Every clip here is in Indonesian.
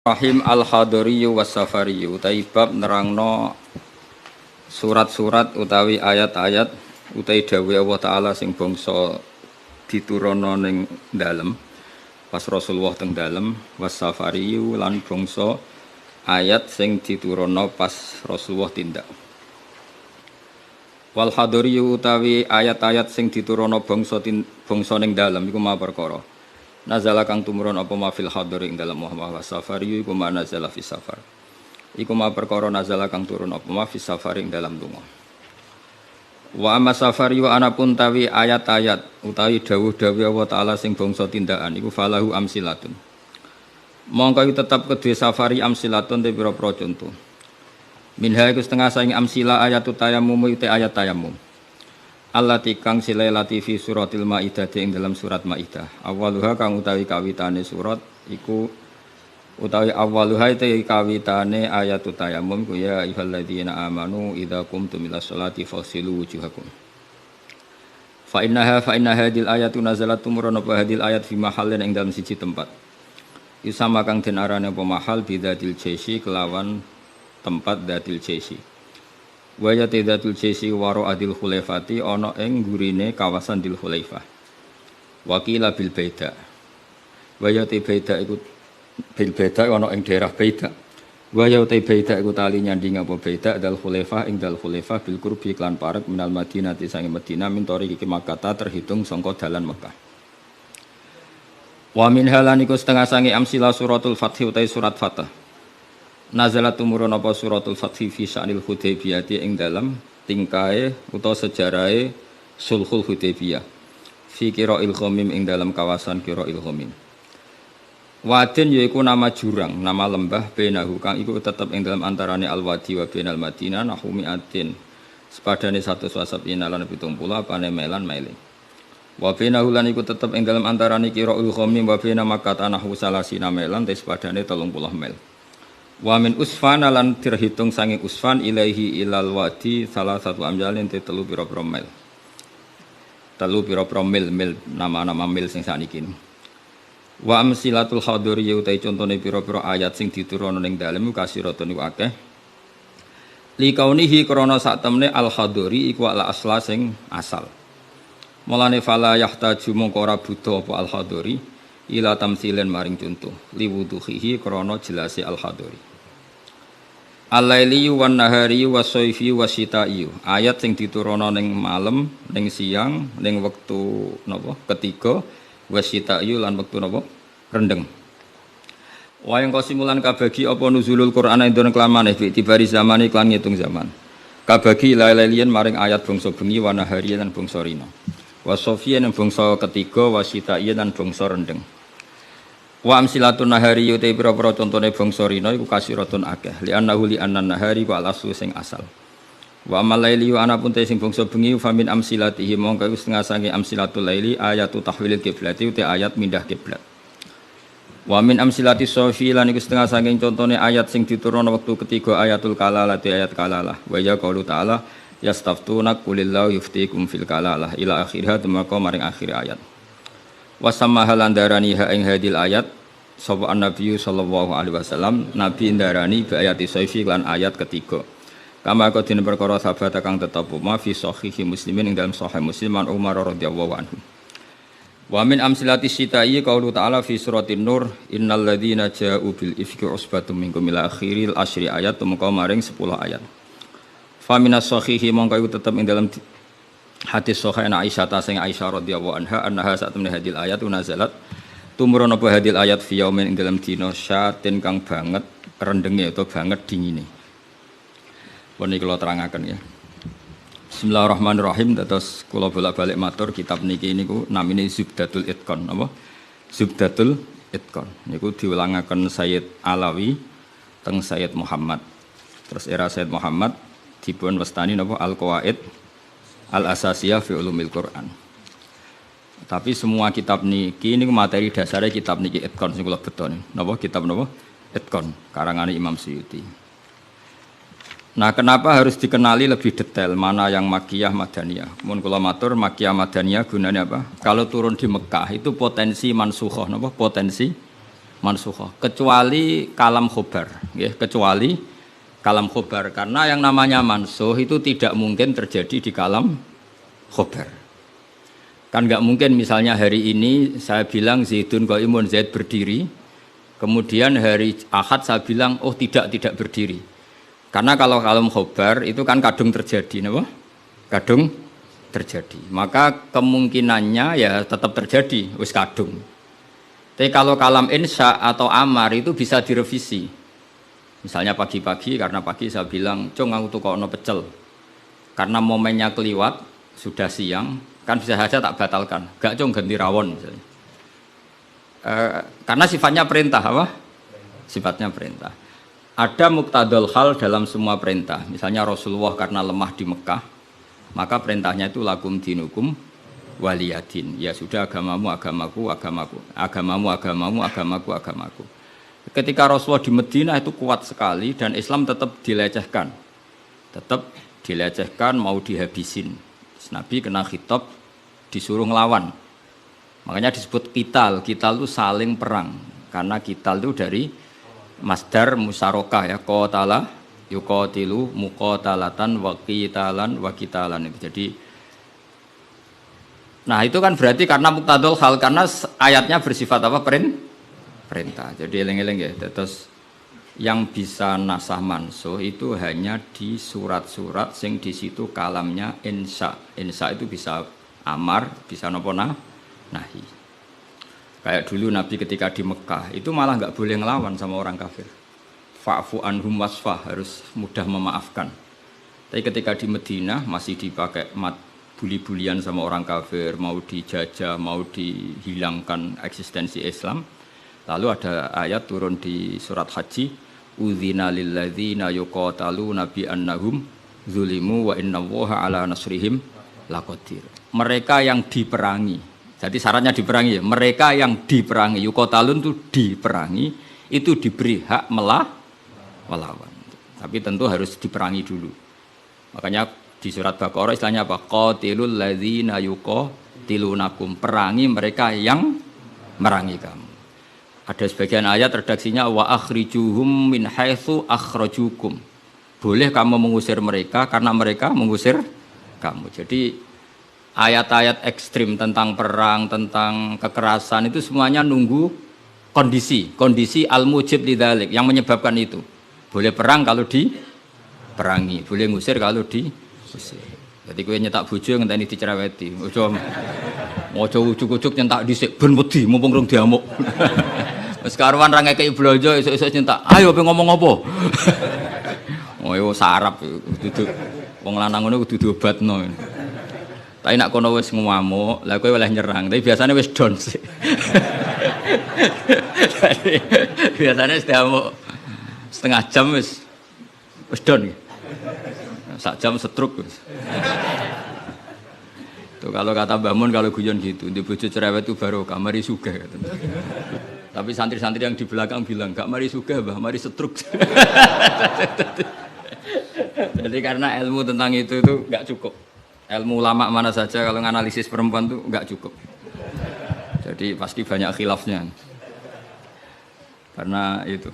Rahim al-Hadariyu was-Safariyu taibab nerangno surat-surat utawi ayat-ayat utawi dawuh Allah Ta'ala sing bangsa diturunno ning dalem pas Rasulullah teng dalem was-Safariyu lan bangsa ayat sing diturunno pas Rasulullah tindak. Wal hadariyu utawi ayat-ayat sing diturunno bangsa ning dalem iku ma perkara nazala kang tumurun apa ma fil hadari ing dalem Muhammad safari iku ma nazala fi safar iku ma perkara nazala kang turun apa ma fi safari ing dalem lunga wa amma safari wa anapun tawi ayat-ayat utawi dawuh-dawuh Allah Ta'ala sing bangsa tindakan iku falahu amsilatun mongko iku tetep kedue safari amsilatun te pira-pira contoh minha iku setengah saing amsila ayatut tayammum te ayat tayammum allati kang silai latifi suratil Maidah ing dalam surat Maidah. Awaluha kang utawi kawitane surat iku utawi awaluha te kawitane ayatut tayammum ku ya ayyuhalladzina amanu idza qumtum ilas sholati faghsilu wujuhakum. Fa inna hadil ayatu nazalat tumurun apa hadil ayat fi mahallin ing dalam siji tempat. Isama kang den arane apa mahal bidatil jaisi kelawan tempat datil jaisi. Wa ya tidatul jaisi waro adil khulaifati ana ing gurine kawasan Dil Khulaifah. Wakila bil baida. Wa ya baida iku bil baida ana ing daerah Baida. Wa ya baida iku tali nyanding apa Baida Dal Khulaifah ing Dal Khulaifah bil qurbi klan parek minal Madinah sange Madinah min tariqi Makkah terhitung sangka dalan Mekah. Wa min halaniku setengah sange amsila suratul Fath utai surat Fath. Nazalat tumurun apa suratul Fath fi sya'nil Hudaybiyah ing dalam tingkae utawa sejarahe sulhul Hudaybiyah fi qira'il ghamim ing dalam kawasan qira'il ghamim. Wadin yaiku nama jurang, nama lembah benahu kang iku tetep ing dalam antarane al-wadi wa bainal Madinah nahumi atin sepadane 100 wasab inalan 70 apane melan mele. Wa bainahu lan iku tetep ing dalam antarane qira'il ghamim wa baina Makkah nahu salasina melan te sepadane 30 mel. Wa min usfan lan terhitung sange usfan ilaihi ilal wadi salah satu amjalin te telu pira-pira mil. Telu pira-pira mil nama-nama mil sing sakniki. Wa amsilatul hadari utai contone pira-pira ayat sing diturunno ning dalem kasiratun iku akeh. Li kaunihi krana sak temne al hadari iku ala asla sing asal. Mulane fala yahtaju mongko ora butuh apa al hadari ila tamsilen maring contoh liwuduhihi krana jelase al hadari. Al-laili wan nahari was-saifi wasyita'i. Ayat sing diturunno ning malam, ning siang, ning wektu napa? Ketiga, wasyita'i lan wektu napa? Rendeng. Wa yang kasimulan kabagi apa nuzulul Qur'an ing dalem kelamane fi tibari zamane klan ngitung zaman. Kabagi lailian maring ayat bangsa bengi wa nahari lan bangsa rina. Wasofia lan bangsa ketiga wasyita'i lan bangsa rendeng. Wa amsilatun nahari yutai pira-pira contone bangsa rina iku kasiratun akeh li annan nahari ku al-aslu sing asal wa amal laili wa anapun te sing bangsa bengi fa min amsilatihi mongko iku setengah sange amsilatul laili ayatu tahwilil qiblati utai ayat mindah kiblat wa min amsilati sofi lan iku setengah sange contone ayat sing diturunno wektu ketiga ayatul kalalah te ayat kalalah wa ya qaulu ta'ala yastaftuna qulillahu yuftikum fil kalalah ila akhirha temako maring akhir ayat. Wasamma halandarani ha ing hadil ayat sapa an-nabiy sallallahu alaihi wasallam nabi ndarani bi ayati saifi lan ayat ketiga kama kadene perkara sahabat kang tetep ma fi sahihi muslimin ing dalam sahih musliman Umar radhiyallahu anhu wa min amsilati syita'i qaulu ta'ala fi suratin nur innal ladzina ja'u bil ifki usbatum minkum ila akhiril asyri ayat tumeka maring 10 ayat fa minas sahihi mongko iku tetep ing dalam hadis sahih Aisyah ta sing Aisyah radhiyallahu anha saat temene hadil ayat nazalat tumurun apa hadil ayat fi yaumin ing dalam dina syatin kang banget rendenge atau banget dingine. Pun iki kula terangaken ya. Bismillahirrahmanirrahim dados kula bolak-balik matur kitab niki niku namine Zubdatul Itqan napa? Zubdatul Itqan niku diulangaken Sayyid Alawi teng Sayyid Muhammad. Terus era Sayyid Muhammad dipun wastani napa Al-Qawaid Al-Asasiyah fi Ulumil Quran. Tapi semua kitab niki niku materi dasare kitab niki Itqan sing kula beton. Napa kitab napa? Itqan karangane Imam Suyuti. Nah, kenapa harus dikenali lebih detail mana yang Makkiyah Madaniyah? Mun kula matur Makkiyah Madaniyah gunanya apa? Kalau turun di Mekah itu potensi mansukhoh napa? Potensi mansukhah kecuali kalam khobar ya, kecuali kalam khobar karena yang namanya mansuh itu tidak mungkin terjadi di kalam khobar. Kan nggak mungkin misalnya hari ini saya bilang Zaidun qaimun, Zaid berdiri, kemudian hari Ahad saya bilang oh tidak berdiri. Karena kalau kalam khobar itu kan kadung terjadi, napa? Kadung terjadi. Maka kemungkinannya ya tetap terjadi, wis kadung. Tapi kalau kalam insya atau amar itu bisa direvisi. Misalnya pagi-pagi karena pagi saya bilang, "Cung aku tukokno pecel." Karena momennya keliwat, sudah siang, kan bisa saja tak batalkan. Gak cung ganti rawon misalnya. Karena sifatnya perintah apa? Sifatnya perintah. Ada muqtadul hal dalam semua perintah. Misalnya Rasulullah karena lemah di Mekah, maka perintahnya itu lakum dinukum waliyadin. Ya sudah agamamu agamaku, agamamu agamaku. Ketika Rasulullah di Madinah itu kuat sekali dan Islam tetap dilecehkan. Mau dihabisin. Nabi kena khitab disuruh ngelawan. Makanya disebut kital itu saling perang. Karena kital itu dari masdar musarokah ya, qatala yuqatilu muqatalatan wa qitalan itu. Jadi nah itu kan berarti karena muqtadul hal, karena ayatnya bersifat apa? Perintah. Jadi eling-eling ya. Terus yang bisa nasah mansuh itu hanya di surat-surat sing di situ kalamnya insya. Insya itu bisa amar, bisa nopo nahi. Kayak dulu Nabi ketika di Mekah itu malah nggak boleh ngelawan sama orang kafir. Fa'fu anhum wasfah, harus mudah memaafkan. Tapi ketika di Madinah masih dipakai buli-bulian sama orang kafir, mau dijajah, mau dihilangkan eksistensi Islam. Lalu ada ayat turun di surat Haji, udzina lil ladzina yuqataluna bi annahum zulimu wa innallaha ala nasrihim laqadir. Mereka yang diperangi. Jadi syaratnya diperangi ya. Mereka yang diperangi, yuqatalun itu diperangi, itu diberi hak melawan. Tapi tentu harus diperangi dulu. Makanya di surat Baqarah istilahnya apa? Qatilul ladzina yuqatilunakum. Perangi mereka yang merangi kamu. Ada sebagian ayat redaksinya wa akhrijuhum min haitsu akhrajukum. Boleh kamu mengusir mereka karena mereka mengusir kamu. Jadi ayat-ayat ekstrim tentang perang, tentang kekerasan itu semuanya nunggu kondisi al-mujib lidzalik yang menyebabkan itu. Boleh perang kalau diperangi, boleh ngusir kalau diusir. Jadi kowe nyetak bojo ngenteni dicereweti. Ojo ujuk-ujuk nyentak dhisik ben wedi mumpung rung diamuk. Wis karuan ra ngekeki blonjo esuk-esuk nyentak. Ayo pe ngomong apa? Oh yo sarap dudu wong lanang ngono kudu diobatno. Tapi nak kono wis ngamuk, lah kowe oleh nyerang. Tapi biasanya wis down sih. Biasanya diamuk setengah jam wis down. Sak jam setruk. Tuh kalau kata Mbah Mun kalau guyon gitu, di bojo cerewet itu baru kamari sugih katanya. Tapi santri-santri yang di belakang bilang, "Gak mari sugih, Mbah, mari setruk." Jadi karena ilmu tentang itu enggak cukup. Ilmu ulama mana saja kalau menganalisis perempuan itu enggak cukup. Jadi pasti banyak khilafnya. Karena itu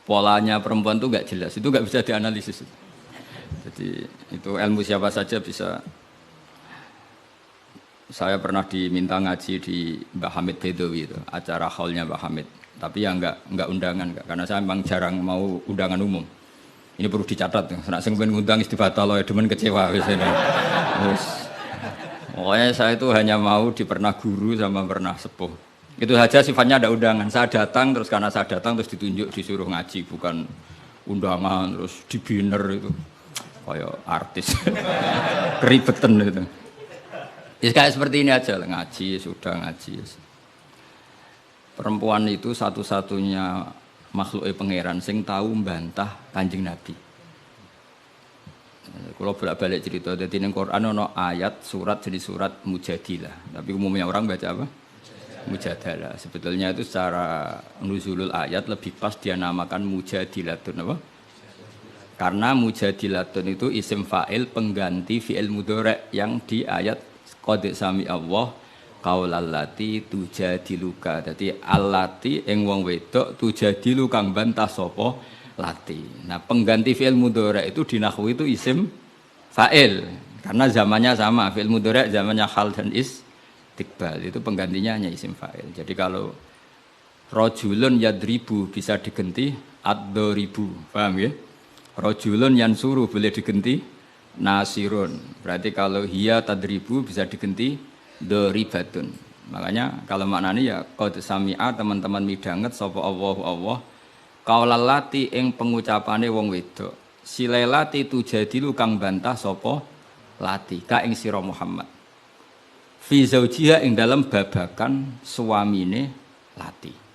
polanya perempuan itu enggak jelas, itu enggak bisa dianalisis. Jadi itu ilmu siapa saja bisa. Saya pernah diminta ngaji di Mbah Hamid Bedowi itu, acara haulnya Mbah Hamid. Tapi ya enggak undangan, karena saya memang jarang mau undangan umum. Ini perlu dicatat, nek sing pengen ngundang istibatal ya demen kecewa wis ini. Pokoknya saya itu hanya mau pernah guru sama pernah sepuh. Itu saja sifatnya ada undangan. Saya datang terus karena saya datang terus ditunjuk disuruh ngaji, bukan undangan terus di banner itu. Kayak artis. Keribetan itu. Ya kayak seperti ini aja lah, ngaji sudah ngaji. Perempuan itu satu-satunya makhluk pangeran sing tahu membantah Kanjeng Nabi. Kalau bolak-balik cerita, jadi di Quran ada ayat surat jadi surat Mujadilah. Tapi umumnya orang baca apa? Mujadalah. Sebetulnya itu secara nuzulul ayat lebih pas dia namakan Mujadilatun apa? Karena Mujadilatun itu isim fa'il pengganti fi'il mudhari' yang di ayat qad sami Allah qaulal lati tujadiluka. Dadi allati ing wong wedok tujadilu kang bantah sapa lati. Nah, pengganti fi'il mudhari itu di nahwu itu isim fa'il karena zamannya sama. Fi'il mudhari zamannya hal dan istiqbal itu penggantinya hanya isim fa'il. Jadi kalau rajulun yadribu bisa diganti ad-daribu. Paham ya? Rajulun yansuru boleh diganti nasirun. Berarti kalau hiya tadribu bisa diganti daribatun. Makanya kalau maknanya ya qad sami'a teman-teman midanget sapa Allahu Allah qaulal lati ing pengucapane wong wedok. Silelati tujadilu kang bantah sapa lati ka ing sira Muhammad. Fi zaujiha ing dalam babakan suamine lati.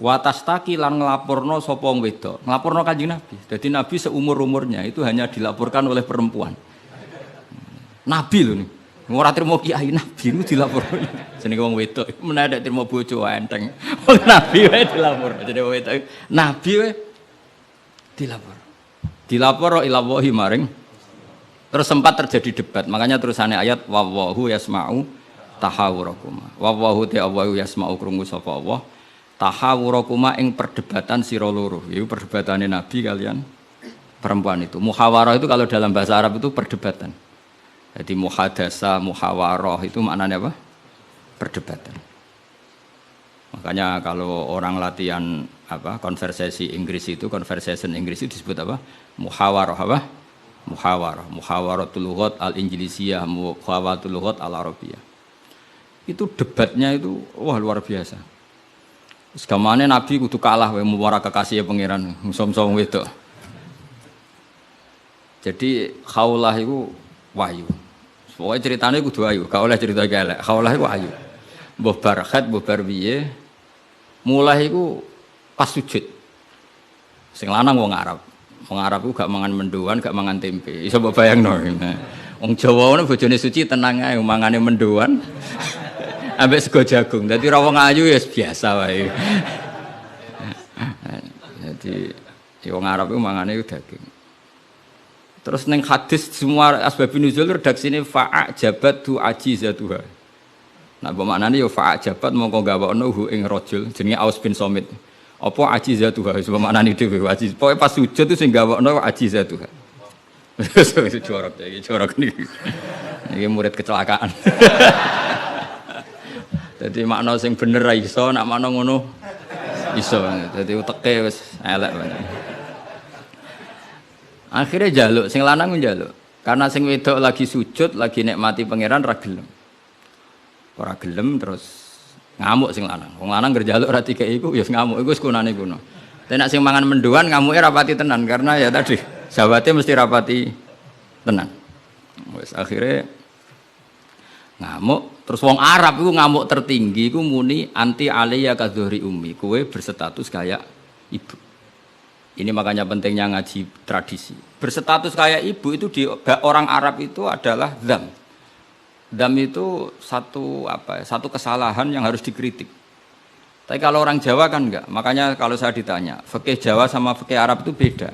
Watastaki lan nglaporno sapa wong wedok. Nglaporno Kanjeng Nabi. Jadi Nabi seumur-umurnya itu hanya dilaporkan oleh perempuan. Nabi lho nih. Ora trimo kiai Nabi niku dilaporno. Jenenge wong wedok menawa trimo bojo enteng. Wong Nabi wae dilaporno. Jadi wong wedok Nabi wae dilapor. Dilapor ila wahi maring. Terus sempat terjadi debat. Makanya terusannya ayat wallahu yasma'u tahawurakum. Wallahu ta'ala yasma'u krungu sapa Allah. Tahawurakuma ing perdebatan sira loro. Iku perdebatane Nabi kalian perempuan itu. Muhawarah itu kalau dalam bahasa Arab itu perdebatan. Jadi muhadasa, muhawarah itu maknanya apa? Perdebatan. Makanya kalau orang latihan apa? Konversasi Inggris itu, conversation Inggris itu disebut apa? Muhawarah apa? Muhawarah. Muhawaratul lughat al-Injlisiyah, muhawaratul lughat al-Arabiyah. Itu debatnya itu wah luar biasa. Segamane Nabi kudu kalah wae muwara kekasih pangeran som-som wedok. Jadi khaulah iku wahyu. Pokoke ceritane kudu ayu, gak oleh cerita elek. Khaulah iku ayu. Mbah Barkhat, mbah Barbiye mulai iku pas sujud. Sing lanang wong Arab. Wong Arab iku gak mangan mendoan, gak mangan tempe. Iso mbok bayangno. Wong Jawa ngono bojone suci tenang ae mangane mendoan. Ambek sego jagung. Dadi ra wong ayu ya biasa wae. Jadi wong Arab iku mangane daging. Terus ning hadis semua asbabun nuzul redaksine fa'ajabatu ajizatuha. Nah, apa maknane ya fa'ajabat mongko gawakno hu ing rajul jenenge Aus bin Somit. Apa ajizatuha wis maknane dhewe ajiz. Pokoke pas sujud itu sing gawakno ajizatuha. Wis jorok iki, jorok niki. Niki murid kecelakaan. Jadi makna sing bener ra iso, nak makna ngono iso. Jadi uteke wis elek banget. Akhirnya njaluk, sing lanang njaluk. Karena sing wedok lagi sujud, lagi nikmati pangeran ra gelem. Ora gelem terus ngamuk sing lanang. Wong lanang ngerjaluk ra dikeki iku ya ngamuk, iku wis kunane kuno. Tapi nek sing mangan mendoan ngamuke rapati tenan karena ya tadi sahabate mesti rapati tenan. Wis akhirnya ngamuk. Terus wong Arab itu ngamuk tertinggi itu muni anti alaiya kadzuhri ummi. Kowe berstatus kayak ibu. Ini makanya pentingnya ngaji tradisi. Berstatus kayak ibu itu di orang Arab itu adalah dzam. Dzam itu satu kesalahan yang harus dikritik. Tapi kalau orang Jawa kan enggak. Makanya kalau saya ditanya, fikih Jawa sama fikih Arab itu beda.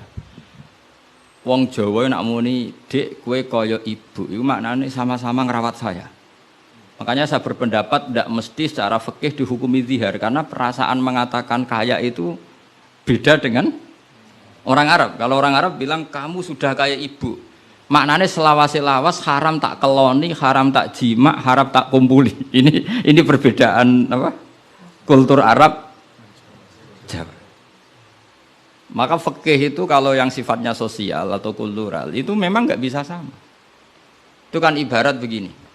Wong Jawa nak muni, "Dik, kowe kaya ibu." Itu maknanya sama-sama ngerawat saya. Makanya saya berpendapat tidak mesti secara fikih dihukumi zihar karena perasaan mengatakan kaya itu beda dengan orang Arab. Kalau orang Arab bilang kamu sudah kayak ibu, maknanya selawas-selawas haram tak keloni, haram tak jima, haram tak kumpuli. Ini perbedaan apa? Kultur Arab Jawa. Maka fikih itu kalau yang sifatnya sosial atau kultural itu memang nggak bisa sama. Itu kan ibarat begini.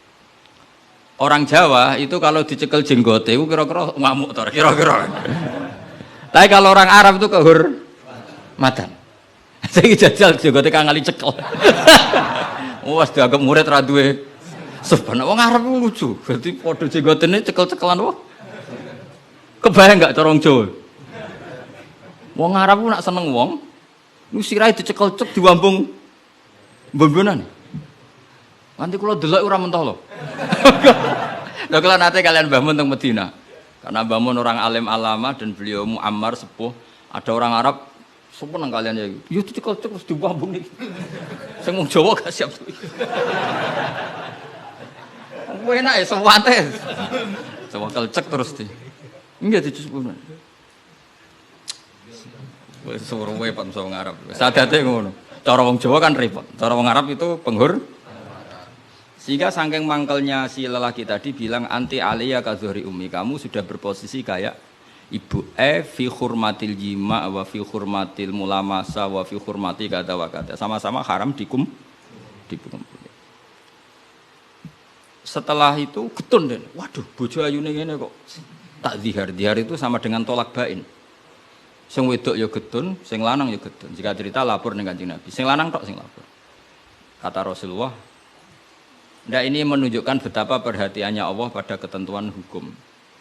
Orang Jawa itu kalau dicekel jenggote itu kira-kira ngamuk tor, kira-kira. Tapi kalau orang Arab itu kehormatan. Saya jajal jenggote kang ngali cekel. Wes dianggap murid ra duwe sopan. Wong Arab lucu. Berarti padha jenggotene cekel-cekelan wae. Kebayang enggak cara wong Jawa? Wong Arab ku nak seneng wong, lu sirahe dicekel-cek diwambung mbombonan. Nanti kula delok ora mentah lho. Lha kula nate kalian Mbah Mun teng Medina. Karena Mbah Mun orang alim alama dan beliau muammar sepuh, ada orang Arab sopo nang kalian ya. Yo dicekel-cek wis diwambung iki. Sing wong Jawa gak siap. Enak ya sewate. Sewakel cek terus di. Enggak dicukup. Wis suruh wae Pak wong Arab. Sadate ngono. Cara wong Jawa kan repot. Cara wong Arab itu penghur. Sehingga saking mangkelnya si lelaki tadi bilang anti aliyah ka zuhri ummi, kamu sudah berposisi kayak ibu. Fi hurmatil jima wa fi hurmatil mulamasa wa fi hurmati kata wa kata. Sama-sama haram dikum. Setelah itu getun deh. Waduh, bojo ayune ngene kok. Tak zihar. Zihar itu sama dengan tolak bain. Sing wedok ya getun, sing lanang ya getun. Jika cerita lapor ning Kanjeng Nabi. Sing lanang tok sing lapor. Kata Rasulullah, nah ini menunjukkan betapa perhatiannya Allah pada ketentuan hukum.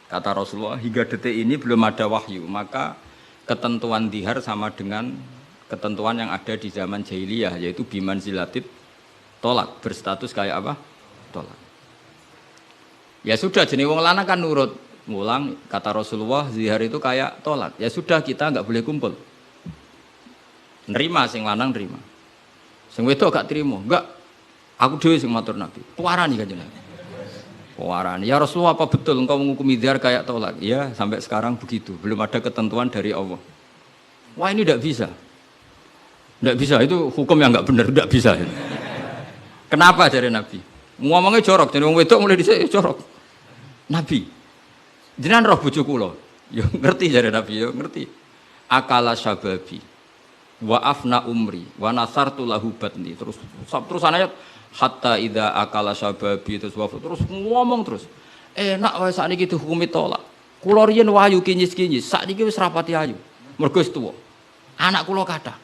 Kata Rasulullah, hingga detik ini belum ada wahyu, maka ketentuan dihar sama dengan ketentuan yang ada di zaman jahiliyah, yaitu biman zilatid tolak, berstatus kayak apa? Tolak. Ya sudah, jenis wong lanang kan nurut. Ngulang, kata Rasulullah, zihar itu kayak tolak. Ya sudah, kita nggak boleh kumpul. Nerima, sing lanang nerima. Sing wedok gak terima, enggak. Aku dhewe sing matur Nabi. Puarani Kanjeng Nabi. Puarani. Ya Rasulullah, apa betul engkau menghukumi zihar kayak tolak? Ya, sampai sekarang begitu. Belum ada ketentuan dari Allah. Wah, ini tidak bisa. Tidak bisa, itu hukum yang enggak benar, tidak bisa. Kenapa dari Nabi? Ngomongnya jorok, jadi wong wedok mulai dhisik jorok. Nabi, jenengan roh bojo kula. Ya ngerti dari Nabi, ya ngerti. Akala syababi wa afna umri wa nasartu lahu batni. Terus ayat hatta idza akala syababi terus ngomong terus. Enak wae sakniki dihukumi tolak. Kula riyen wahyu kinyis-kinyis, sakniki wis rapati ayu. Mergo wis tuwa. Anak kula kathah.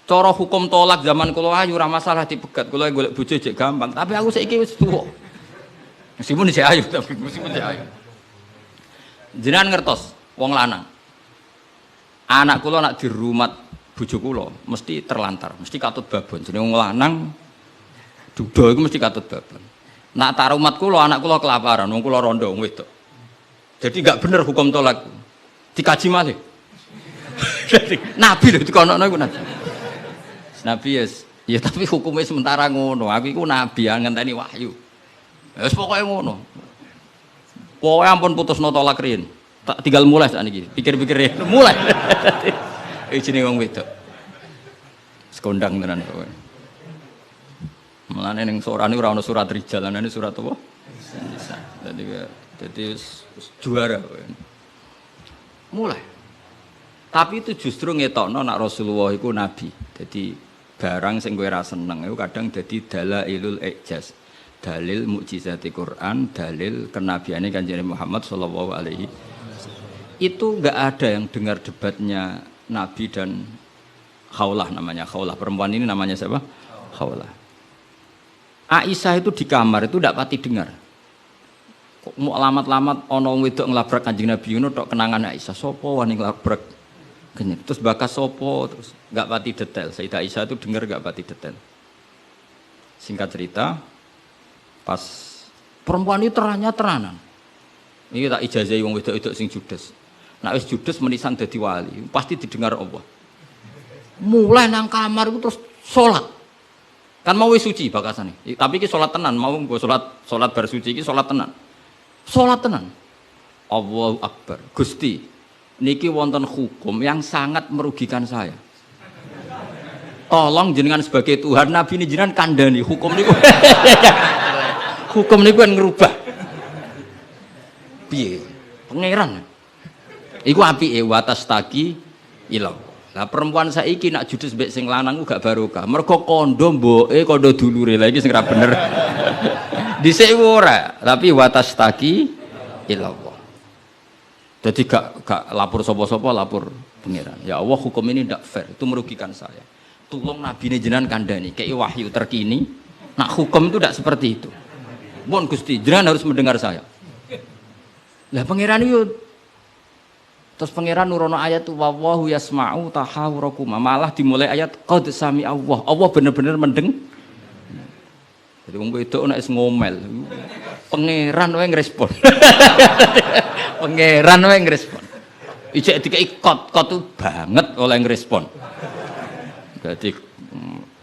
Cara hukum tolak zaman kula ayu ora masalah dipegat. Kula golek bojo jek gampang, tapi aku saiki wis tuwa. Meskipun isih ayu tapi meskipun isih ayu. Jenengan ngertos wong lanang. Anak kula nak dirumat bojo kula mesti terlantar, mesti katut babon. Jenenge wong lanang duda iku mesti katut babon. Nak tarumat kula anak kula kelaparan, wong kula rondo wong wedok. Jadi enggak bener hukum tolak. Dikaji malih. Nabi lho dikonokno iku Nabi. Nabi ya tapi hukumnya sementara ngono. Aku iku nabi ngenteni wahyu. Wis pokoke ngono. Pokoke ampun putusno tolak riyen. Tak tinggal mulai sakniki. Pikir-pikir mulai. Jenenge wong wedok. Sekondang tenan kowe. Mulane ning sorane ora ana surat rijal, ana surat apa? Nisa. Jadi juara kowe. Mulai. Tapi itu justru ngetokno nak Rasulullah iku nabi. Jadi barang sing kowe ra seneng iku kadang dadi dalailul ijaz. Dalil mukjizati Quran, dalil kenabiane Kanjeng Muhammad sallallahu alaihi wasallam. Itu enggak ada yang dengar debatnya Nabi dan Khawlah namanya. Khawlah perempuan ini namanya siapa? Khawlah. Aisyah itu di kamar itu tidak pati dengar. Kok mau alamat-alamat ana wong wedok nglabrak Kanjeng Nabi ngono tok kenangan Aisyah. Sapa wani nglabrak? Terus bakas sapa terus enggak pati detail. Sayyidah Aisyah itu dengar enggak pati detail. Singkat cerita, pas perempuan itu teranan. Ini tak ijazahi wong wedok-wedok sing judes. Nek wis judes menisan dadi wali, pasti didengar Allah. Mulai nang kamar itu terus salat. Kan mau wis suci bakasane. Tapi iki salat tenan, mau nggo salat bar suci iki salat tenan. Salat tenan. Allahu Akbar. Gusti, niki wonten hukum yang sangat merugikan saya. Tolong jenengan sebagai Tuhan, Nabi ini jenengan kandhani hukum niku. Hukum niku kan ngerubah. Piye? Pangeran. Iku apike watas taki ilang. Lah perempuan saiki nak judes mbek sing lanang gak barokah. Mergo kondo mboke kondo dulure. Lah iki sing ra bener. Dhisik ora, tapi watas taki ilang. Jadi gak lapor sapa-sapa, lapor pangeran. Ya Allah, hukum ini ndak fair, itu merugikan saya. Tolong Nabi ini jenengan kandhani, kei wahyu terkini. Nak hukum itu ndak seperti itu. Mohon Gusti, jenengan harus mendengar saya. Lah pangeran itu terus pangeran nurono ayat wallahu yasma'u tahawurakum. Malah dimulai ayat qad sami Allah. Allah bener-bener mendeng. Jadi wong wedok nek ngomel. Pangeran wae ngrespon. Pangeran wae ngrespon. Ijek dikeki kot tuh banget oleh ngrespon. Dadi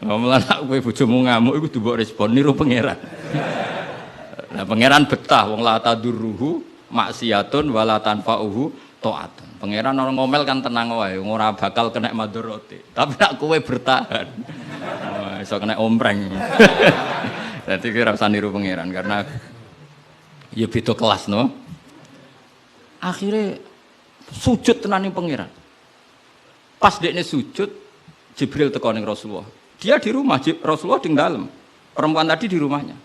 ngomong anak kowe bojomu ngamuk iku mbok respon niru pangeran. Nah, pangeran betah wong la tadurruhu maksiatun wala tanfa'uhu taatun. Pangeran orang ngomel kan tenang wae, ora bakal kena madharate. Tapi nak kowe bertahan. Iso kena ompreng. Dadi kira usah niru pangeran karena ya beda kelas no. Akhirnya sujud tenan ning pangeran. Pas dekne sujud, Jibril teko ning Rasulullah. Dia di rumah, Rasulullah di dalam. Perempuan tadi di rumahnya.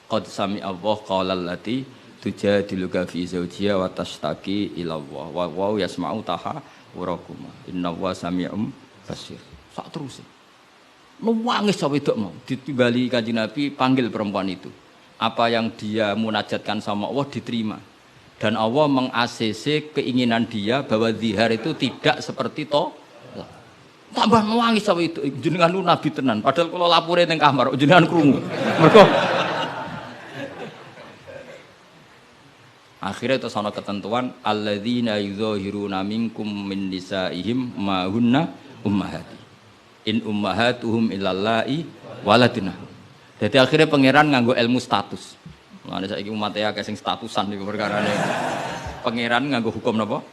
Qad sami Allah qala allati tujadiluka fi zawjiha wa tashtaki ila Allah wa yasma'u tahawurakuma. Innallaha sami'um basir. Sak terus. Nangis wedok mau ditimbali Kanjeng Nabi panggil perempuan itu. Apa yang dia munajatkan sama Allah diterima. Dan Allah meng-ACC keinginan dia bahwa zihar itu tidak seperti to. Tambah nangis sama itu jenengan lu nabi tenan padahal kalau lapore ning kamar jenengan krungu. Mergo akhirnya itu sono ketentuan alladzina yuzahiruna minkum min nisaihim ma hunna ummahati. In ummahatuhum illallahi waladina. Jadi akhirnya pangeran nganggo ilmu status. Mulane saiki umat ya sing statusan niku perkarane. Pangeran nganggo hukum napa?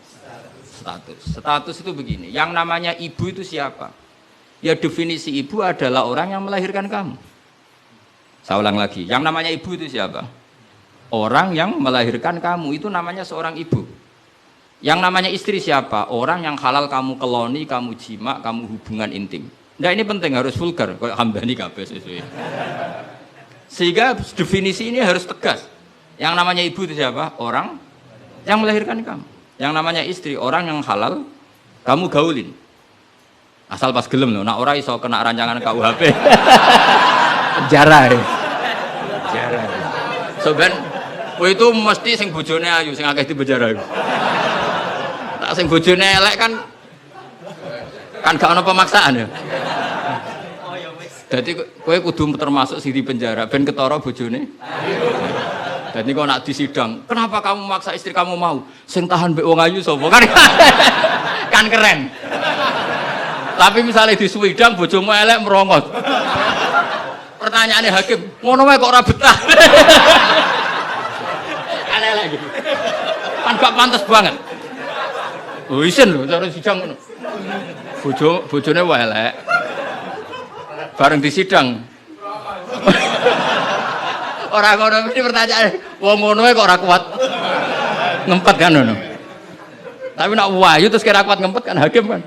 Status itu begini, yang namanya ibu itu siapa? Ya definisi ibu adalah orang yang melahirkan kamu. Saya ulang lagi, yang namanya ibu itu siapa? Orang yang melahirkan kamu, itu namanya seorang ibu. Yang namanya istri siapa? Orang yang halal kamu keloni, kamu jima, kamu hubungan intim. Nah ini penting, harus vulgar, kayak Hamdani kabeh sesuai. Sehingga definisi ini harus tegas. Yang namanya ibu itu siapa? Orang yang melahirkan kamu. Yang namanya istri, orang yang halal, kamu gaulin. Asal pas gelem loh, nak ora iso kena rancangan KUHP. Penjara. Penjara. So ben, itu mesti sing bojone ayu, sing akeh di penjara. Tak sing bojone elek kan gak ono pemaksaan ya. Jadi kowe kudu termasuk sing di penjara ben ketara bojone. Jadi kok nak disidang, kenapa kamu maksa istri kamu mau? Sing tahan mbek wong ayu sapa? Kan keren. Tapi misalnya disuwidang bojomu elek merongos. Pertanyaannya hakim, ngono wae kok ora betah. Elek gitu. Kan gak pantes banget. Oh isin lho cara sidang ngono. Bojone wae elek. Bareng disidang. Orang ngono ini pertanyaan, wong ngono kok ora kuat ngempet kan ngono. Tapi nak wayu terus kira kuat ngempet kan hakim kan.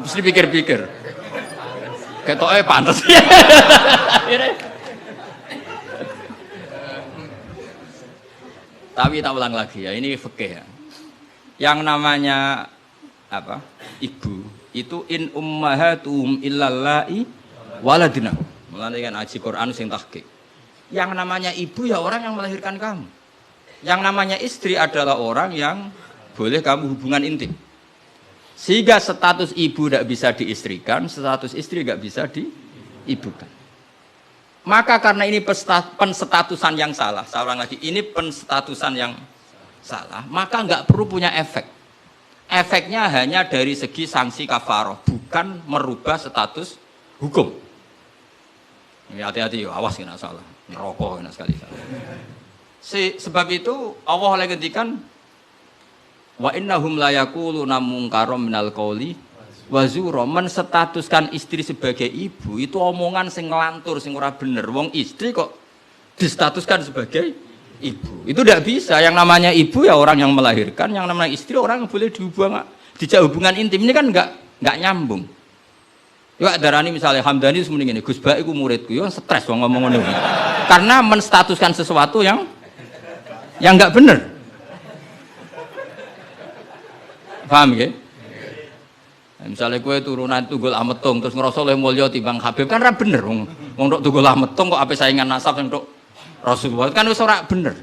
Mesti pikir-pikir. Ketoke pantes. Tapi tak ulang lagi ya, ini fikih ya. Yang namanya apa? Ibu itu in ummahatuhum illallahi waladina. Mulane kan aji Quran sing tahqiq. Yang namanya ibu ya orang yang melahirkan kamu. Yang namanya istri adalah orang yang boleh kamu hubungan intim. Sehingga status ibu tidak bisa diistrikan, status istri tidak bisa diibukan. Maka karena ini penstatusan yang salah, saya ulang lagi, ini penstatusan yang salah, maka nggak perlu punya efek. Efeknya hanya dari segi sanksi kafaroh, bukan merubah status hukum. Hati-hati, awas kena salah. Neraka enak sekali. Sebab itu Allah oleh ngendikan wa innahum la yaquluna munkaram minal qauli wa zura, menstatuskan istri sebagai ibu itu omongan sing nglantur sing ora bener. Wong istri kok distatuskan sebagai ibu. Itu tidak bisa. Yang namanya ibu ya orang yang melahirkan, yang namanya istri orang yang boleh dijak hubungan intim. Ini kan enggak nyambung. Ya darani misalnya Hamdani semuanya ini, Gus Baik ku muridku, yo stres wong ngomong ngono. Karena menstatuskan sesuatu yang enggak benar. Paham ya? Misalnya kue turunan Tunggul Ametung terus ngerasa oleh mulya timbang Habib kan ora bener wong tok Tunggul Ametung kok ape saingan nasab yang tok Rasulullah kan wis ora bener.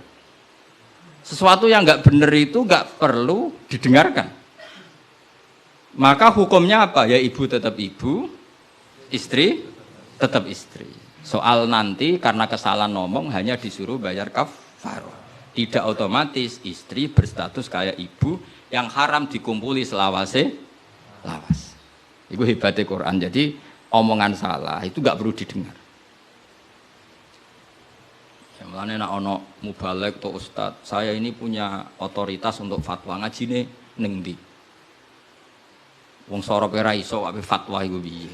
Sesuatu yang enggak bener itu enggak perlu didengarkan. Maka hukumnya apa? Ya ibu tetap ibu, istri tetap istri. Soal nanti karena kesalahan ngomong hanya disuruh bayar kafarah. Tidak otomatis istri berstatus kayak ibu yang haram dikumpuli selawase lawas. Itu hebatnya Quran. Jadi omongan salah itu nggak perlu didengar. Mulane nek ana mubalek atau ustad, saya ini punya otoritas untuk fatwa, ngajine ning ndi? Wong sorope ra iso wae fatwa iku piye.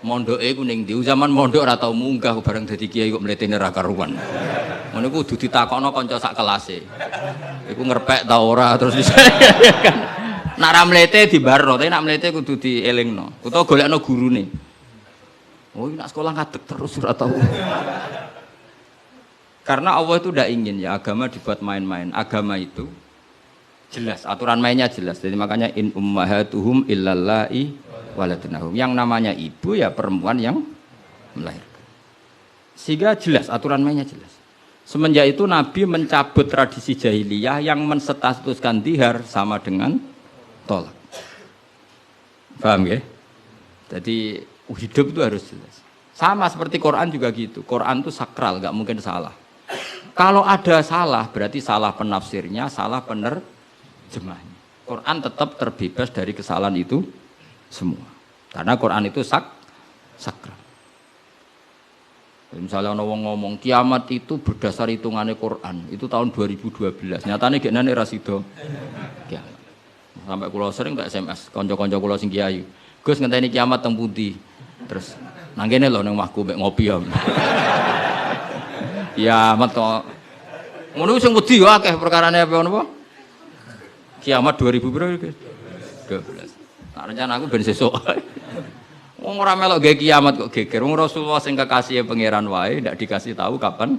Mondoke iku ning ndi? Zaman mondok ora tau munggah bareng dadi kiai kok mletene ra karuan. Ngono iku kudu ditakokno kanca sak kelase. Iku ngerpek ta ora terus kan. Nek ra mlete dibarno, tapi nek mlete kudu dielingno. Utawa golekno gurune. Oh, nak sekolah ngadeg terus ora tau. Karena Allah itu tidak ingin ya agama dibuat main-main. Agama itu jelas, aturan mainnya jelas. Jadi makanya in ummahatuhum illallai waladunahum. Yang namanya ibu ya perempuan yang melahirkan. Sehingga jelas, aturan mainnya jelas. Semenjak itu Nabi mencabut tradisi jahiliyah yang menstatuskan dihar sama dengan tolak. Paham ya? Jadi hidup itu harus jelas. Sama seperti Quran juga gitu. Quran itu sakral, nggak mungkin salah. Kalau ada salah, berarti salah penafsirnya, salah penerjemahnya. Quran tetap terbebas dari kesalahan itu semua. Karena Quran itu sakral. Misalnya ada orang ngomong, kiamat itu berdasar hitungannya Quran. Itu tahun 2012. Nyatanya genane rasido kiamat. Sampai kulo sering tak SMS, konco-konco kulo sing kiai. Gus ngenteni kiamat teng pundi? Terus nang kene lho nang omahku mek ngopi ya. Kiamat kok. Ngono sing wedi yo akeh perkarane apa napa? Kiamat 2000 piro iki? 12. Nah, rencana aku ben sesuk. Wong ora melok gawe kiamat kok geger. Wong Rasulullah sing kekasih pangeran wae ndak dikasih tahu kapan.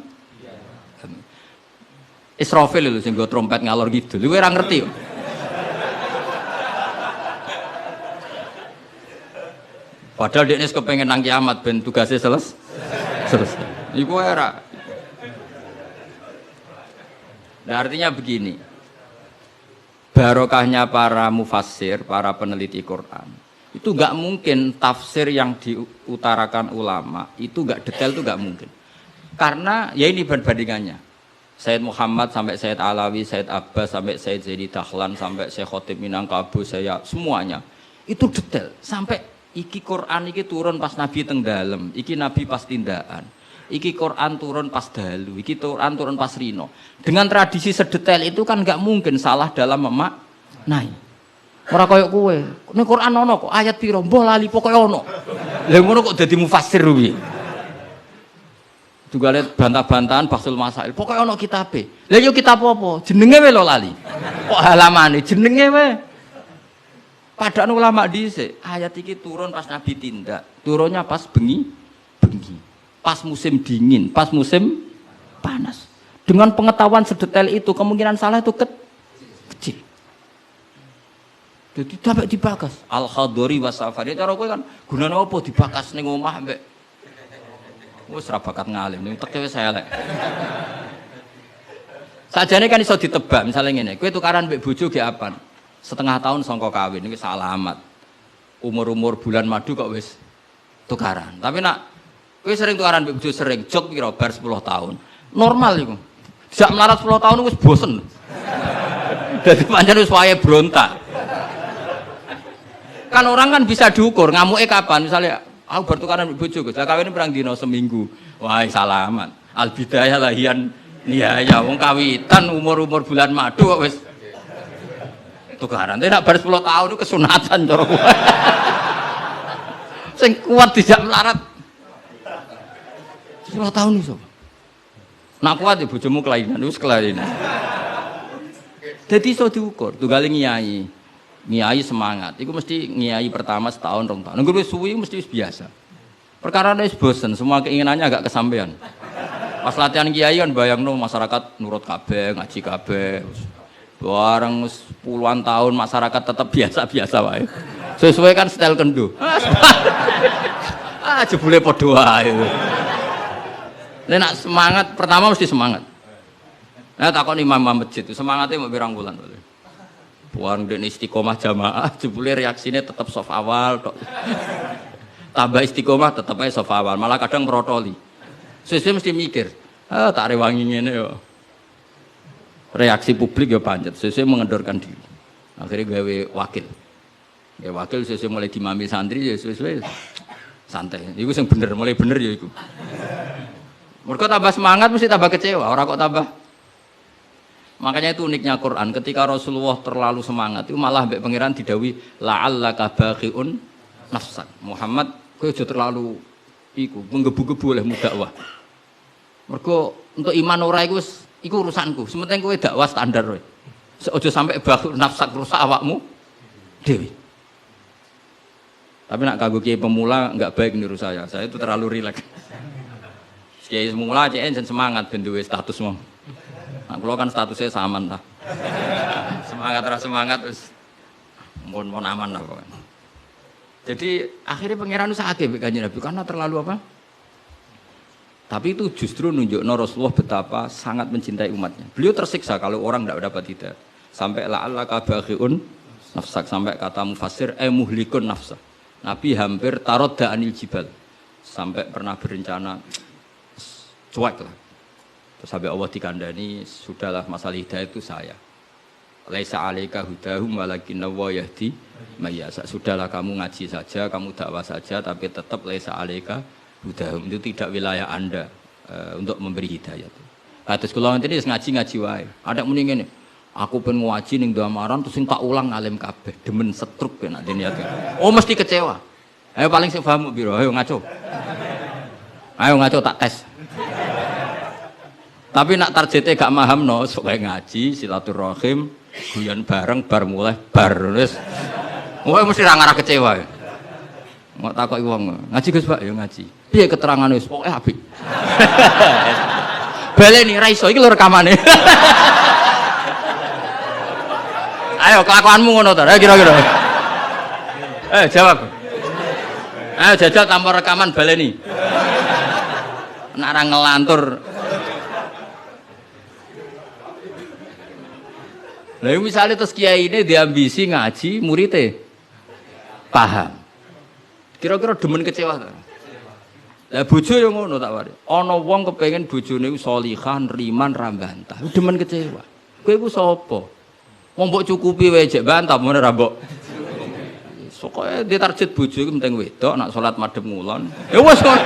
Israfil lho sing go trompet ngalor kidul. Kowe ora ngerti yo. Padahal dia kepengen nang kiamat ben tugasnya selesai. Iku era. Nah, artinya begini. Barokahnya para mufassir, para peneliti Quran. Itu enggak mungkin tafsir yang diutarakan ulama itu enggak detail, itu enggak mungkin. Karena ya ini bandingannya. Sayyid Muhammad sampai Sayyid Alawi, Sayyid Abbas sampai Sayyid Zaidi Dahlan sampai Syekh Khotib Minangkabau, saya semuanya itu detail sampai iki Quran iki turun pas Nabi teng dalem, iki Nabi pas tindakan. Iki Quran turun pas dalu, iki Quran turun pas rino. Dengan tradisi sedetail itu kan enggak mungkin salah dalam memaknai. Ora koyo kowe. Ning Quran ono kok ayat piro mbah lali pokoke ono. Lah ngono kok dadi mufassir piye? Juga lihat bantah-bantahan Bahsul Masail. Pokoke ono kitabe. Lah yo kitab apa? Jenenge wae lho lali. Kok halamane jenenge wae. Padahal ulama dhisik, ayat iki turun pas Nabi tindak, turunnya pas bengi, pas musim dingin, pas musim panas. Dengan pengetahuan sedetail itu, kemungkinan salah itu kecil. Jadi sampai dibakas. Al-Khadori wa Safari. Cara kowe kan gunane apa dibakas ning omah mbek wis ra bakat ngalim, ning teke wis elek. Sajane kan iso ditebak, misalnya ngene, kowe tukaran mbek bojo ge apan? Setengah tahun sangka kawin iki salamat. Umur-umur bulan madu kok wis tukaran. Tapi nak kowe sering tukaran mbek bojo sering jog pira bar 10 tahun. Normal iku. Sak melarat 10 tahun wis bosen. Dadi pancen wis wayahe brontak. Kan orang kan bisa diukur ngamuke kapan. Misalnya aku bertukaran mbek bojo, Gus. Lah kawin perang dina seminggu. Wah, salamat. Al bidayah lahian nihaya wong kawitan umur-umur bulan madu kok wis tukaran. Tapi nak bar 10 tahun itu kesunatan cara kowe. Sing kuat dijak melarat. 10 tahun iso. Nak kuat ya bojomu kelainan, wis kelainan. Dadi iso diukur, tunggale ngiyai. Ngiyai semangat. Iku mesti ngiyai pertama setahun, 2 tahun. Nunggu wis suwi mesti wis biasa. Perkara wis bosen, semua keinginannya agak kesampaian. Pas latihan kiai kan bayangno masyarakat nurut kabeh, ngaji kabeh. Barang puluhan tahun masyarakat tetap biasa-biasa wae. Sesuai kan style kendo. Ah jebule padha wae. Nek semangat pertama mesti semangat. Nah takon imam masjid itu semangatnya mau pirang bulan. Buang den istiqomah jamaah jebule reaksine tetap soft awal tok. Tambah istiqomah tetap ae soft awal, malah kadang protoli. Sesuai mesti mikir, tak rewangi ngene yo. Reaksi publik ya pancet, sesuai mengendorkan diri. Akhirnya gawe wakil. Ya wakil sesuai mulai dimami santri ya sesuai santai. Iku sing bener, mulai bener ya iku. Mergo tambah semangat mesti tambah kecewa, ora kok tambah. Makanya itu uniknya Quran, ketika Rasulullah terlalu semangat itu malah mbek pangeran didawi la'allaka baqiun nafsak. Muhammad kowe aja terlalu iku menggebu-gebu oleh dakwah. Mergo untuk iman ora iku wis iku urusanku. Sementing kowe dakwah standar wae. Aja sampai baqiun nafsak rusak awakmu dewi. Tapi nak kanggo kiai pemula enggak baik niru saya. Saya itu terlalu rileks. Kiai pemula cek semangat ben duwe status mong. Nah, kalau kan statusnya saman lah. semangat terus mohon aman lah pokoknya. Jadi akhirnya pangeran sakit Kanjeng Nabi karena terlalu apa? Tapi itu justru nunjukno Rasulullah betapa sangat mencintai umatnya. Beliau tersiksa kalau orang tidak dapat hidayah. Sampai la'allaka baqiun nafsak, sampai kata mufassir muhlikun nafsa. Nabi hampir tarodda anil jibal. Sampai pernah berencana cuek lah. Terus sampai Allah dikandani, sudahlah masalah hidayah itu saya. Laisa 'alaika hudahum walakinna wa yahdi may yasha. Sudahlah kamu ngaji saja, kamu dakwah saja, tapi tetap laisa 'alaika hudahum, itu tidak wilayah Anda untuk memberi hidayah. Terus kula ngene ngaji wae. Ada muni ngene, aku pengen ngaji ning Damaran terus sing tak ulang alim kabeh, demen setruk nek niate. Oh mesti kecewa. Ayo paling sing paham piro? Ayo ngaco. Ayo ngaco tak tes. Tapi nak targetnya gak mahamno, sok ngaji, silaturahim, guyon bareng, bar mulai, bar wis. Wah mesti ra ngarah kecewa. Mau takoki wong, ngaji Gus Pak, ya ngaji. Piye keterangane wis pokoke apik. Baleni ra iso iki lho rekamane. Ayo kelakuanmu ngono to, kira-kira. Jawab. Ayo jajal tanpa rekaman baleni. Nek ra ngelantur. Lah misalnya terus kiai ini diambisi ngaji, muridnya paham. Kira-kira demen kecewa ta? Lah bojo yo ngono tak wari. Ana wong kepengin bojone sholihah, riman, ra bantah. Demen kecewa. Kowe iku sapa? Wong mbok cukupi wae jek bantah mun ora mbok. Sokoke ditarget bojo iku penting wedok, nak salat madhep ngulon. Ya wis ngono.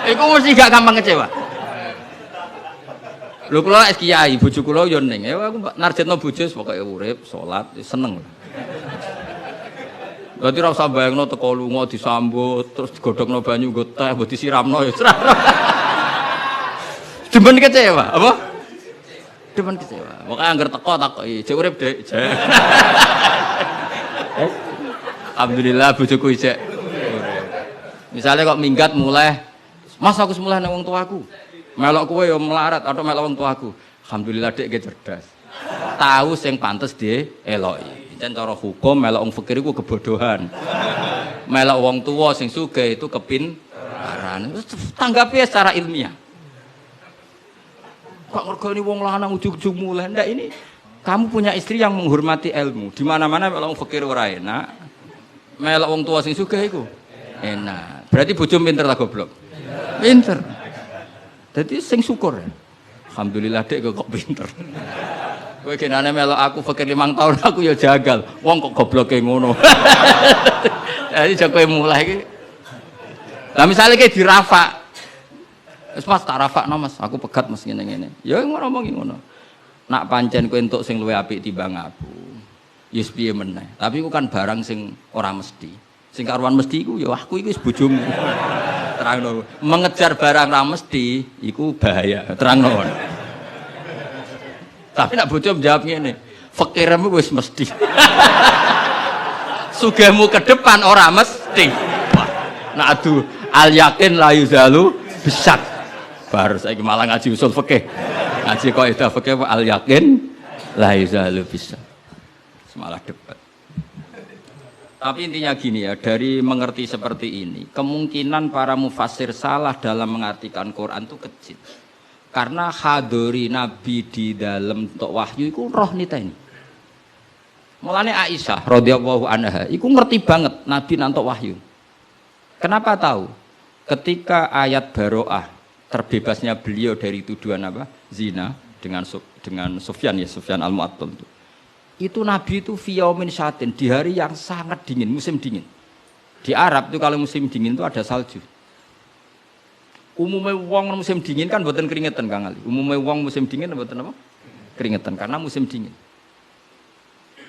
Iku mesti gak gampang kecewa. Lho kula lek kiai bojo kula yo ning. Ya aku narjetno bojo pokoke urip, salat, seneng. Dadi ora usah bayangno teko lunga disambut, terus digodhogno banyu nggo teh, mbok disiramno ya. Demen kecewa, apa? Demen kecewa. Pokoke anggere teko takoki, "Jek urip, Dik?" Alhamdulillah bojoku isek urip. Misale kok minggat mulai, "Mas aku semulai nang wong tuaku." Melok kowe ya melarat atau melok wong tuaku. Alhamdulillah Dik cerdas. Tahu sing pantes dieloki. Jan cara hukum melok wong fakir iku kebodohan. Melok wong tua sing sugih itu kepintaran. Tanggapi secara ilmiah. Kok ngergoni wong lanang ujug-ujug mulai ndak ini kamu punya istri yang menghormati ilmu. Di mana-mana melok wong fakir ora enak. Melok wong tua sing sugih iku enak. Berarti bojo pinter ta goblok? Pinter. Jadi sing syukur. Alhamdulillah Dek kok pinter. Kowe genane melok aku fakir 5 tahun aku ya jagal. Wong kok gobloke ngono. Jadi jek kowe mulai iki. Lah misale ki dirafak. Wis Mas tak rafakno Mas, aku pegat Mas ngene-ngene. Ya ngomong ngono. Nak pancen kowe entuk sing luwih apik timbang aku. Ya piye meneh. Tapi iku kan barang sing ora mesti. Sing karuan mesti iku ya aku iki wis bojomu. Terangno. Mengejar barang ra mesti iku bahaya. Terangno. Tapi nak bojo menjawab ngene, fakirmu wis mesti. Sugihmu ke depan ora mesti. Nak adu al yakin la yuzalu bisak. Baru saiki malah ngaji usul fikih. Ngaji kaidah fikih al yakin la yuzalu bisak. Semalah debat. Tapi intinya gini ya, dari mengerti seperti ini, kemungkinan para mufassir salah dalam mengartikan Quran itu kecil. Karena hadori Nabi di dalam untuk wahyu itu roh nita ini. Mulane Aisyah radhiyallahu anha, itu ngerti banget Nabi nantok wahyu. Kenapa tahu? Ketika ayat Baro'ah, terbebasnya beliau dari tuduhan apa? Zina dengan Sufyan ya, Sufyan al-Mu'attal itu. Itu Nabi itu fiyaumin syatin, di hari yang sangat dingin, musim dingin. Di Arab itu kalau musim dingin itu ada salju. Umumnya wong musim dingin kan mboten keringetan Kang Ali. Umumnya wong musim dingin mboten apa? Keringetan karena musim dingin.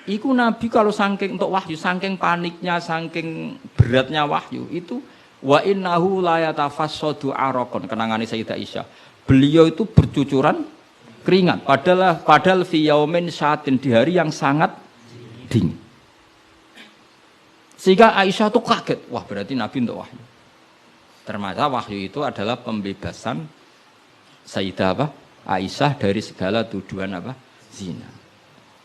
Iku Nabi kalau saking untuk wahyu, saking paniknya, saking beratnya wahyu itu wa innahu la yatafassadu araqon kenangane Sayyidah Aisyah. Beliau itu bercucuran keringat padahal fi yaumin syatin di hari yang sangat dingin. Sehingga Aisyah tuh kaget, wah berarti Nabi untuk wahyu. Ternyata wahyu itu adalah pembebasan Sayyidah apa? Aisyah dari segala tuduhan apa? Zina.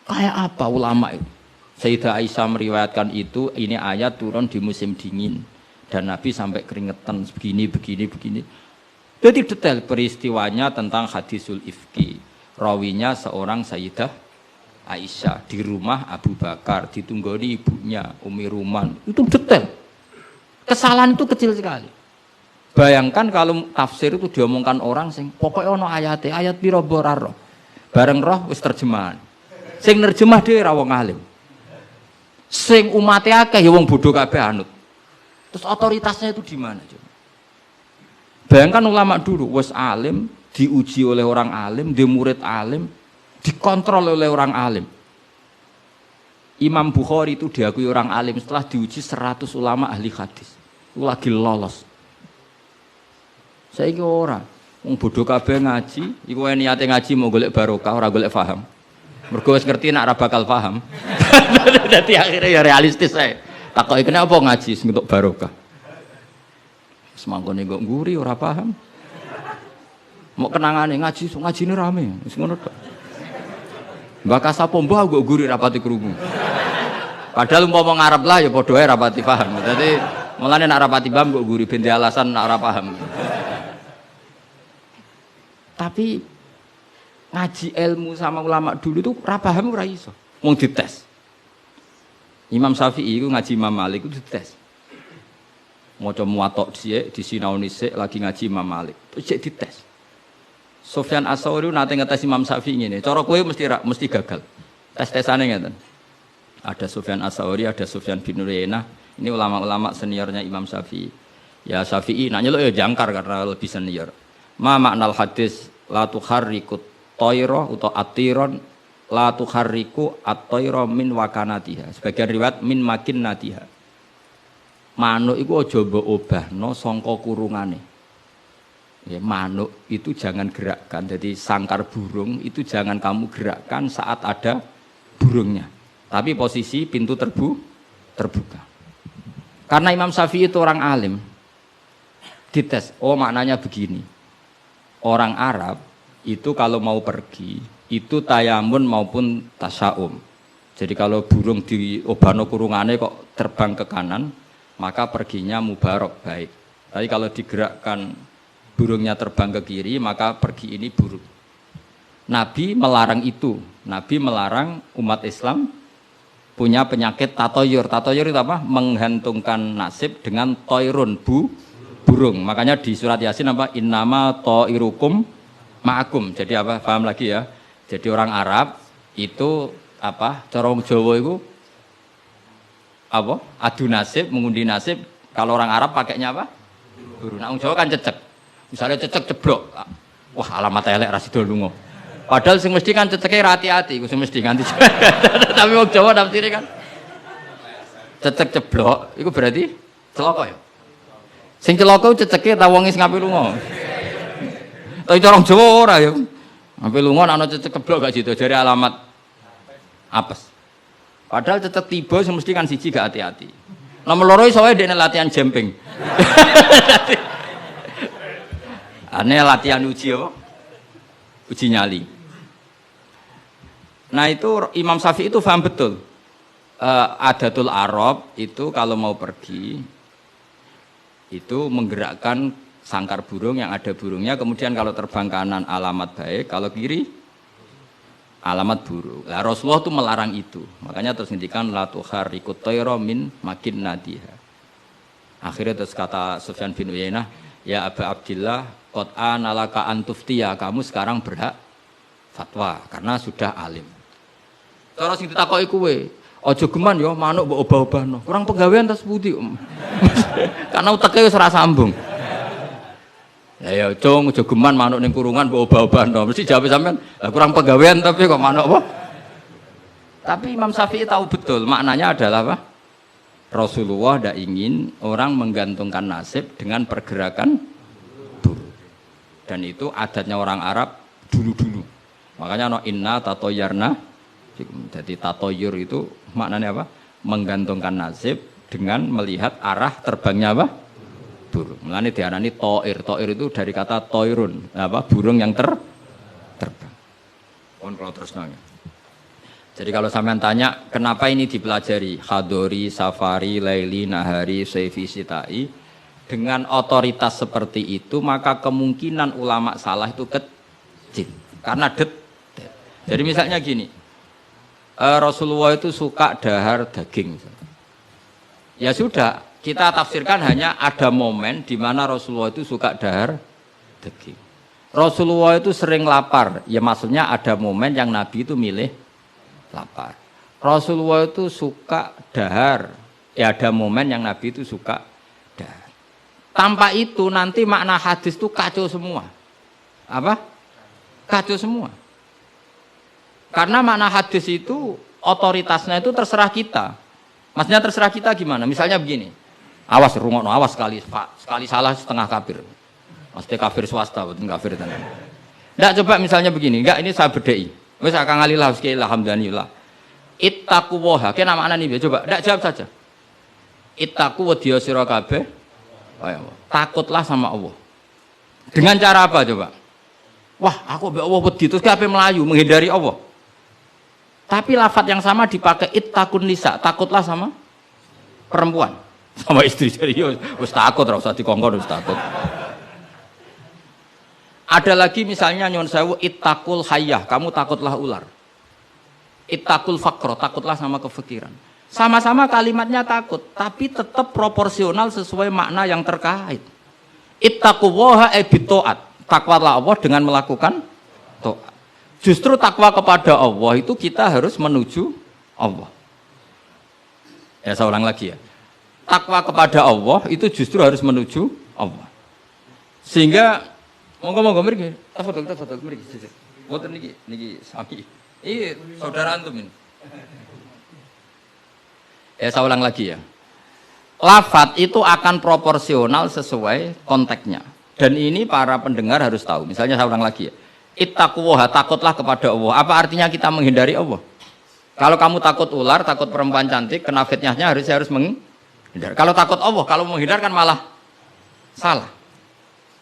Kayak apa ulama itu? Sayyidah Aisyah meriwayatkan itu, ini ayat turun di musim dingin dan Nabi sampai keringetan begini. Jadi detail peristiwanya tentang hadisul ifki. Rawinya seorang Sayyidah Aisyah di rumah Abu Bakar, ditunggoni ibunya Umi Ruman. Itu detail. Kesalahan itu kecil sekali. Bayangkan kalau tafsir itu diomongkan orang sing pokoknya ono ayat piro boraro. Bareng roh wis terjemahan. Sing nerjemah dhewe ra wong alim. Sing umate akeh ya wong bodoh kabeh anut. Terus otoritasnya itu di mana coba? Bayangkan ulama dulu wis alim, diuji oleh orang alim, di murid alim, dikontrol oleh orang alim. Imam Bukhari itu diakui orang alim setelah diuji 100 ulama ahli hadis. Itu lagi lolos. Saiki ora, wong bodoh kabeh ngaji, iku niate ngaji mau golek barokah ora golek paham. Mergo wis ngerti nek ora bakal paham. Dadi akhirnya ya realistis ae. Takoki kene apa ngaji sing entuk barokah. Semangkone kok nguri ora paham. Mau kenangane ngaji, ngajine rame, wis ngono tok. Mbak sapa mbah kok nguri rapati krungu. Padahal umpama ngarep lah ya padha ae rapati paham. Dadi mulane nek rapati paham kok nguri ben alasan nek ora paham. Tapi ngaji ilmu sama ulama dulu itu ora paham ora iso. Mung dites. Imam Syafi'i itu ngaji Imam Malik itu dites. Maca muwatta dhisik, disinaoni sik lagi ngaji Imam Malik. Terus cek dites. Sufyan Ats-Tsauri nate ngetes Imam Syafi'i ngene. Cara kowe mesti gagal. Tes-tesane ngeten. Ada Sufyan Ats-Tsauri, ada Sufyan bin Uyainah. Ini ulama-ulama seniornya Imam Syafi'i. Ya Syafi'i nak nyeluk ya jangkar karena lebih senior. Ma maknal hadis la tuharriku tayra utawa atiron la tuharriku at-tayra min wakanatiha. Sebagian riwayat min makinnatiha. Manuk iku aja mbok obahno sangka kurungane. Ya, manuk itu jangan gerakkan. Jadi sangkar burung itu jangan kamu gerakkan saat ada burungnya. Tapi posisi pintu terbuka. Karena Imam Syafi'i itu orang alim. Dites, oh maknanya begini. Orang Arab itu kalau mau pergi itu tayamun maupun tasaum. Jadi kalau burung di obano kurungane kok terbang ke kanan, maka perginya mubarok baik. Tapi kalau digerakkan burungnya terbang ke kiri, maka pergi ini buruk. Nabi melarang itu. Nabi melarang umat Islam punya penyakit tatoyur. Tatoyur itu apa? Menggantungkan nasib dengan toirun burung. Makanya di surat Yasin apa? Innama toirukum ma'akum. Jadi apa? Paham lagi ya? Jadi orang Arab itu apa? Corong Jawa itu apa? Adu nasib, mengundi nasib. Kalau orang Arab pakainya apa? Burung. Nah, orang Jawa kan cecek. Misalnya cecek ceblok. Wah, alamat elek ra sida lunga. Padahal sing mesti kan ceceke ra hati-hati, iku sing mesti nganti. Tapi wong Jawa nafsire kan cecek ceblok, iku berarti celaka ya. Sing celaka ceceke ta wong sing ngape lunga. Tapi cara Jawa ora ya. Ngape lunga ana cecek ceblok gak sido jare alamat apes. Padahal cecek tiba sing mesti kan siji gak hati-hati. Nomor loro iso wae dene latihan jumping. Ane latihan uji apa? Uji nyali. Nah itu Imam Syafi'i itu paham betul. Adatul Arab itu kalau mau pergi itu menggerakkan sangkar burung yang ada burungnya. Kemudian kalau terbang kanan alamat baik, kalau kiri alamat buruk. Nah, Rasulullah itu melarang itu. Makanya terus ngendikan la tuharrikut tayra min makinnatiha. Akhirnya terus kata Sufyan bin Uyainah, ya Aba Abdillah, qad analaka antuftiya, kamu sekarang berhak fatwa karena sudah alim. Cara sing ditakoki kowe, aja geman ya manuk mbok obah-obahno. Kurang penggawean tas pundi. Karena uteke wis ora sambung. Lah ya cung jogeman manuk ning kurungan mbok obah-obahan to. Mesti jawab sampean, kurang pegawaian tapi kok manuk apa? Tapi Imam Syafi'i tahu betul maknanya adalah apa? Rasulullah tidak ingin orang menggantungkan nasib dengan pergerakan burung. Dan itu adatnya orang Arab dulu-dulu. Makanya no inna tatoyarna. Jadi tatoyur itu maknanya apa? Menggantungkan nasib dengan melihat arah terbangnya apa? Burung. Mulane diarani toir. Toir itu dari kata toirun, apa? Burung yang terbang. Kon kalau terus nanya. Jadi kalau sampean tanya kenapa ini dipelajari Hadori, Safari, Laili, Nahari, Saifi, Sitai dengan otoritas seperti itu maka kemungkinan ulama salah itu kecil karena detail. Jadi misalnya gini, Rasulullah itu suka dahar daging. Ya sudah, kita tafsirkan hanya ada momen di mana Rasulullah itu suka dahar daging. Rasulullah itu sering lapar, ya maksudnya ada momen yang Nabi itu milih lapar. Rasulullah itu suka dahar. Ya ada momen yang Nabi itu suka dahar. Tanpa itu nanti makna hadis itu kacau semua. Apa? Kacau semua. Karena makna hadis itu otoritasnya itu terserah kita. Maksudnya terserah kita gimana? Misalnya begini. Awas rungokno, awas sekali salah setengah kafir. Mesti kafir swasta, bukan kafir tenan. Enggak coba misalnya begini, enggak ini saya bedai. Wes akang alillah sekali alhamdulillah. Ittaqu waha. Ki nama nih coba ndak jawab saja. Ittaqu wedya sira kabeh. Takutlah sama Allah. Dengan cara apa coba? Wah, aku mbek Allah wedi terus kabeh melayu menghindari Allah. Tapi lafaz yang sama dipakai ittaqun nisa, takutlah sama perempuan, sama istri. Jadi wis takut ora usah dikongkon wis takut. Ada lagi misalnya nyon sewu ittaqul hayyah, kamu takutlah ular. Ittaqul faqra, takutlah sama kefakiran. Sama-sama kalimatnya takut, tapi tetap proporsional sesuai makna yang terkait. Ittaqullaha bitaat, takwalah Allah dengan melakukan taat. Justru takwa kepada Allah itu kita harus menuju Allah. Ya saya ulang lagi ya. Takwa kepada Allah itu justru harus menuju Allah. Sehingga monggo mriki, tafadhol mriki. Mboten niki sami. Iya, saudara antum ini. Ya saya ulang lagi ya. Lafaz itu akan proporsional sesuai konteksnya. Dan ini para pendengar harus tahu. Misalnya saya ulang lagi ya. Ittaqullaha, takutlah kepada Allah. Apa artinya kita menghindari Allah? Kalau kamu takut ular, takut perempuan cantik, kena fitnahnya harus menghindar. Kalau takut Allah, kalau menghindar kan malah salah.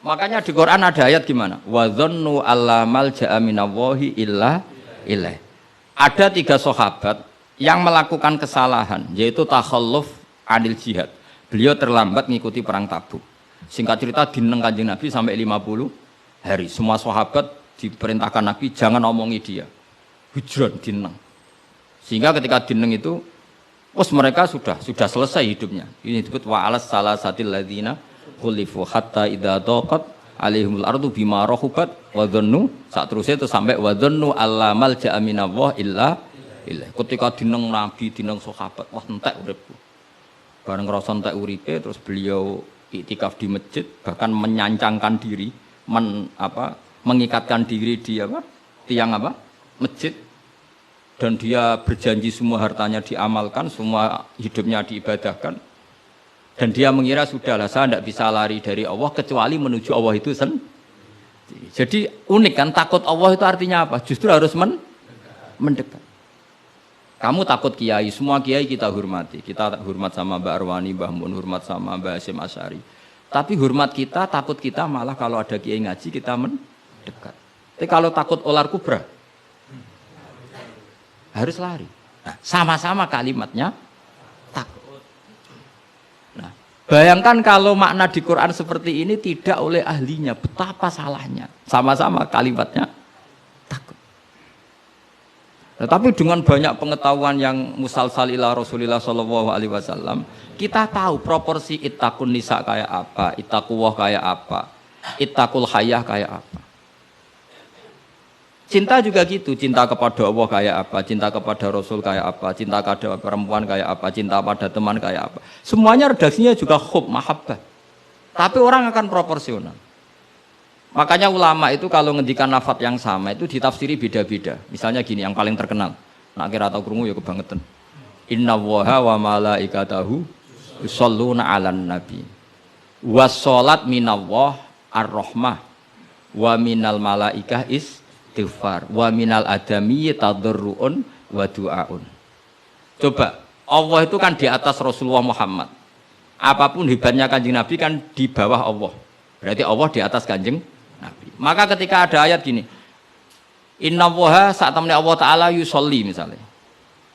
Makanya di Quran ada ayat gimana? Wa dzannu alla malja'a minallahi illa ilaih. Ada 3 sahabat yang melakukan kesalahan, yaitu takhalluf anil jihad. Beliau terlambat mengikuti perang Tabuk. Singkat cerita dineng Kanjeng Nabi sampai 50 hari. Semua sahabat diperintahkan Nabi jangan omongi dia. Hujron dineng. Sehingga ketika dineng itu mereka sudah selesai hidupnya. Ini disebut wa alas salasatil ladzina khulifu hatta idza daqat alaihimul ardu bima rahubat wa dhannu sak terusnya itu sampai wa dhannu alla malja'a minallah illa illah. Ketika dineng Nabi, dineng sahabat, wah entek uripku. Bareng ngrasa entek uripe terus beliau iktikaf di masjid, bahkan menyancangkan diri, mengikatkan diri di tiang masjid, dan dia berjanji semua hartanya diamalkan, semua hidupnya diibadahkan. Dan dia mengira sudahlah saya tidak bisa lari dari Allah kecuali menuju Allah itu sendiri. Jadi unik kan, takut Allah itu artinya apa? Justru harus mendekat. Kamu takut kiai, semua kiai kita hormati. Kita hormat sama Mbak Arwani, Mbah Mun, hormat sama Mbah Hasyim Asy'ari. Tapi hormat kita, takut kita malah kalau ada kiai ngaji kita mendekat. Tapi kalau takut ular kubra, harus lari. Nah, sama-sama kalimatnya takut. Nah, bayangkan kalau makna di Quran seperti ini tidak oleh ahlinya, betapa salahnya. Sama-sama kalimatnya takut. Tetapi dengan banyak pengetahuan yang musalsal ila Rasulillah sallallahu alaihi wasallam, kita tahu proporsi ittaqun nisa kayak apa, ittaqullah kayak apa, ittaqul hayyah kayak apa. Cinta juga gitu, cinta kepada Allah kayak apa, cinta kepada Rasul kayak apa, cinta kepada perempuan kayak apa, cinta pada teman kayak apa. Semuanya redaksinya juga hub, mahabbah. Tapi orang akan proporsional. Makanya ulama itu kalau ngendikan lafadz yang sama itu ditafsiri beda-beda. Misalnya gini, yang paling terkenal. Nak kira atau krungu ya kebangetan. Inna waha wa malaikatahu yusholluna 'alan nabi. Wassalat minallah ar-rahmah wa minal malaikah istighfar wa minal adami tadarruun wa du'aun. Coba, Allah itu kan di atas Rasulullah Muhammad. Apapun hebatnya Kanjeng Nabi kan di bawah Allah. Berarti Allah di atas Kanjeng Nabi. Maka ketika ada ayat gini, Inna woha saat temen Allah Ta'ala yusolli misalnya,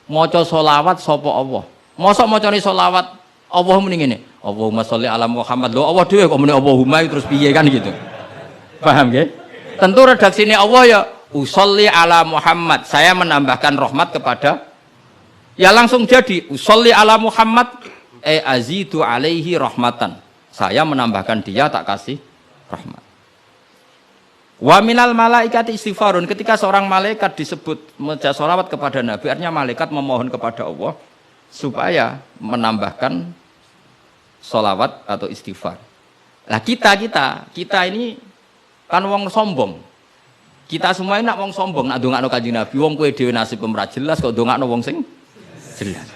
maca sholawat sopo Allah. Mosok macane sholawat Allah muni ngene, Allahumma sholli ala Muhammad. Lho Allah dhewe kok muni Allahumma terus piye kan gitu. Paham nggih? Tentu redaksine Allah ya usolli ala Muhammad. Saya menambahkan rahmat kepada, ya langsung jadi usolli ala Muhammad azidu alaihi rahmatan. Saya menambahkan dia tak kasih rahmat. Wa minal malaikati istighfarun, ketika seorang malaikat disebut membaca sholawat kepada Nabi, artinya malaikat memohon kepada Allah supaya menambahkan sholawat atau istighfar. Nah kita ini kan wong sombong. Kita semua ini nak wong sombong, nak dongakno Kanjeng Nabi, wong kowe dhewe nasib ora jelas kok dongakno wong sing jelas.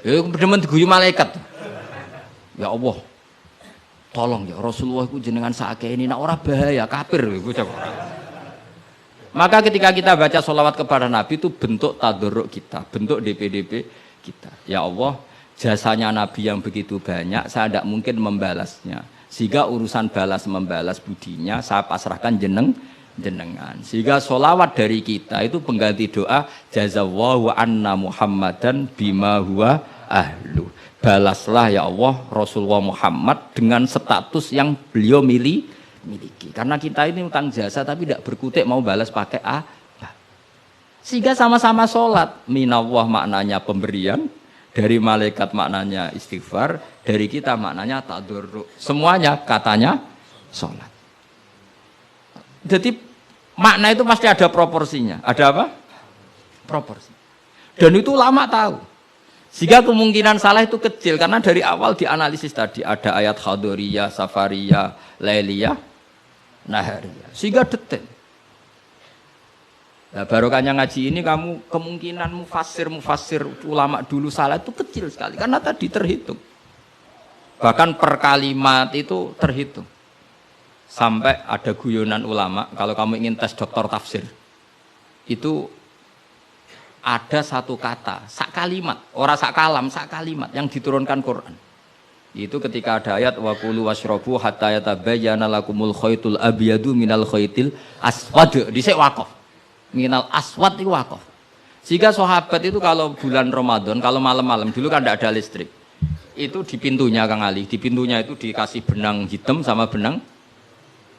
Ya demen diguyu malaikat. Ya Allah, tolong ya Rasulullah itu jenengan sakake ini nak ora bahaya kafir iku. Maka ketika kita baca sholawat kepada Nabi itu bentuk tadarruk kita, bentuk DPDP kita. Ya Allah, jasanya Nabi yang begitu banyak, saya tidak mungkin membalasnya. Sehingga urusan balas membalas budinya saya pasrahkan jenengan. Sehingga sholawat dari kita itu pengganti doa jazallahu anna Muhammadan bima huwa ahlu. Balaslah ya Allah Rasulullah Muhammad dengan status yang beliau miliki. Karena kita ini utang jasa tapi tidak berkutik mau balas pakai apa. Sehingga sama-sama sholat. Minallah maknanya pemberian, dari malaikat maknanya istighfar, dari kita maknanya tadarruk. Semuanya katanya sholat. Jadi makna itu pasti ada proporsinya. Ada apa? Proporsi. Dan itu lama tahu. Sehingga kemungkinan salah itu kecil karena dari awal dianalisis tadi ada ayat khadoriyah, safariyah, lailiyah, nahariyah. Sehingga detail. Nah, barokahnya ngaji ini kamu kemungkinan mufassir ulama dulu salah itu kecil sekali karena tadi terhitung. Bahkan per kalimat itu terhitung. Sampai ada guyonan ulama kalau kamu ingin tes doktor tafsir itu ada satu kata, sak kalimat, ora sak kalam, sak kalimat yang diturunkan Quran. Itu ketika ada ayat wa kulu washrabu hatta yatabayyana lakumul khaytul abyadu minal khaytil aswad. Dhisik waqaf. Minal aswad itu waqaf. Sehingga sahabat itu kalau bulan Ramadan, kalau malam-malam dulu kan tidak ada listrik. Itu di pintunya Kang Ali, di pintunya itu dikasih benang hitam sama benang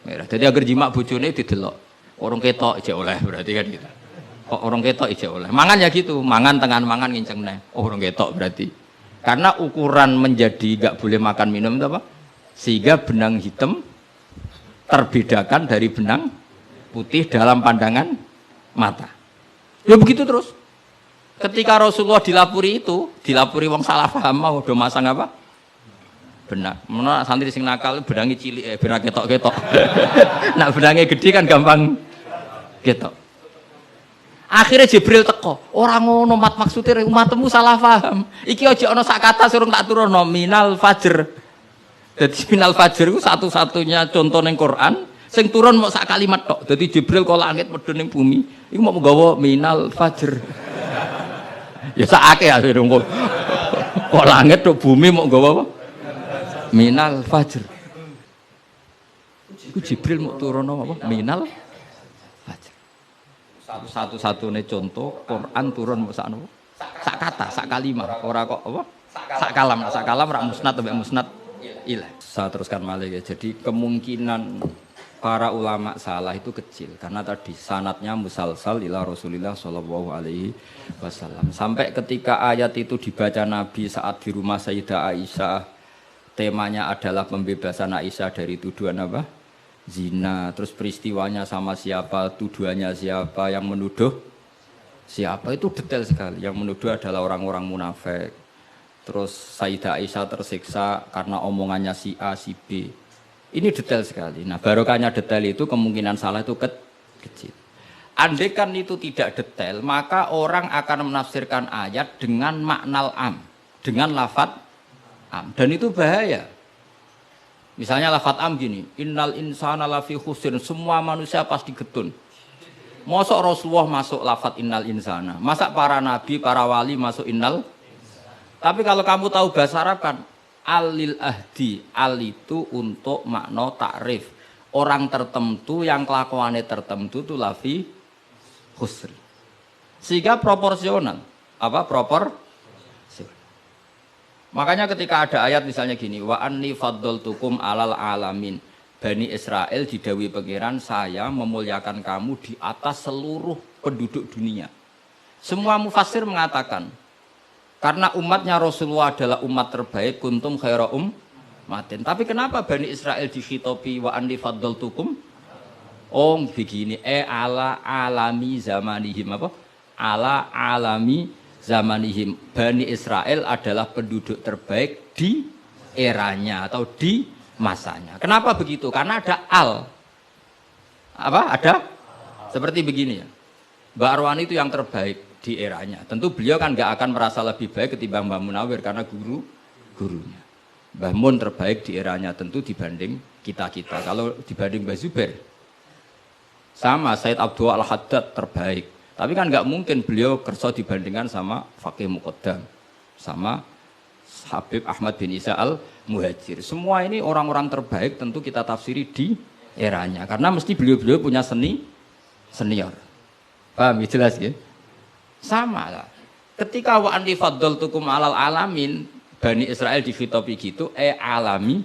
merah. Jadi agar jimak bojone didelok. Orang ketok aja oleh berarti kan gitu. Orang ketok ijek oleh. Mangan ya gitu, mangan tengan mangan nginceng neh. Oh, orang ketok berarti. Karena ukuran menjadi enggak boleh makan minum itu apa? Sehingga benang hitam terbedakan dari benang putih dalam pandangan mata. Ya begitu terus. Ketika Rasulullah dilapuri itu, dilapuri wong salah paham mau do masang apa? Benang. Menawa santri sing nakal benange cilik ben ketok-ketok. Nak benange gede kan gampang ketok. Akhirnya Jibril teko, orang ngono mat maksudnya umatmu salah paham. Iki aja ana sak kata surung tak turunno minal fajr. Jadi minal fajr itu satu-satunya contoh ning Quran sing turun mau sak kalimat tok. Jadi Jibril kok langit medun ning bumi, iku mau nggawa minal fajr. Ya sakake akhire kok. Kok langit tok bumi mau nggawa apa? Minal fajr. Iku Jibril mau turunno apa? Minal satu-satunya contoh Quran turun sak kata, sak kalimat, ora kok apa? Sak kalam rak musnad sampai musnad ilah. Saya teruskan malih ya. Jadi kemungkinan para ulama salah itu kecil karena tadi sanatnya musalsal ila Rasulillah sallallahu alaihi wasallam. Sampai ketika ayat itu dibaca Nabi saat di rumah Sayyidah Aisyah, temanya adalah pembebasan Aisyah dari tuduhan apa? Zina, terus peristiwanya sama siapa, tuduhannya siapa, yang menuduh siapa, itu detail sekali. Yang menuduh adalah orang-orang munafik. Terus Sayyidah Aisyah tersiksa karena omongannya si A, si B. Ini detail sekali. Nah, barokahnya detail itu kemungkinan salah itu kecil. Andai kan itu tidak detail, maka orang akan menafsirkan ayat dengan makna am, dengan lafadz am. Dan itu bahaya. Misalnya lafadz am gini, innal insana lafi khusr, semua manusia pasti getun. Mosok Rasulullah masuk lafadz innal insana, masa para nabi, para wali masuk innal. Tapi kalau kamu tahu bahasa Arab kan, alil ahdi, al itu untuk makna takrif. Orang tertentu yang kelakuannya tertentu itu lafi khusri. Sehingga proporsional. Apa? Makanya ketika ada ayat misalnya gini, wa anni faddaltukum alal alamin. Bani Israel didawi pangeran, saya memuliakan kamu di atas seluruh penduduk dunia. Semua mufassir mengatakan, karena umatnya Rasulullah adalah umat terbaik, kuntum khaira ummatin. Tapi kenapa Bani Israel dikhitobi wa anni faddaltukum? Oh begini, ala alami zamanihim apa? Ala alami zamanihim. Bani Israel adalah penduduk terbaik di eranya atau di masanya. Kenapa begitu? Karena ada al. Apa? Ada? Seperti begini ya. Mbak Arwani itu yang terbaik di eranya. Tentu beliau kan nggak akan merasa lebih baik ketimbang Mbah Munawir karena gurunya. Mbah Mun terbaik di eranya tentu dibanding kita-kita. Kalau dibanding Mbah Zubair, sama Said Abdul Al-Haddad terbaik. Tapi kan nggak mungkin beliau kerso dibandingkan sama Faqih Muqaddam, sama Habib Ahmad bin Isa Al-Muhajir. Semua ini orang-orang terbaik tentu kita tafsiri di eranya. Karena mesti beliau-beliau punya senior. Paham? Jelas ya? Sama lah. Ketika wa anni faddaltukum alal alamin, Bani Israel dikhitobi gitu, alami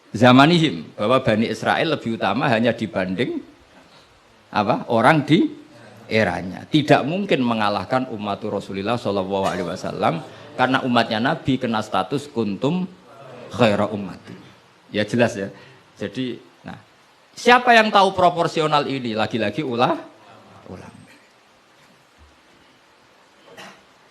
zamanihim, bahwa Bani Israel lebih utama hanya dibanding apa? Orang di eranya. Tidak mungkin mengalahkan umat Rasulullah sallallahu alaihi wasallam karena umatnya Nabi kena status kuntum khaira ummati. Ya jelas ya. Jadi, nah, siapa yang tahu proporsional ini? Lagi-lagi ulama.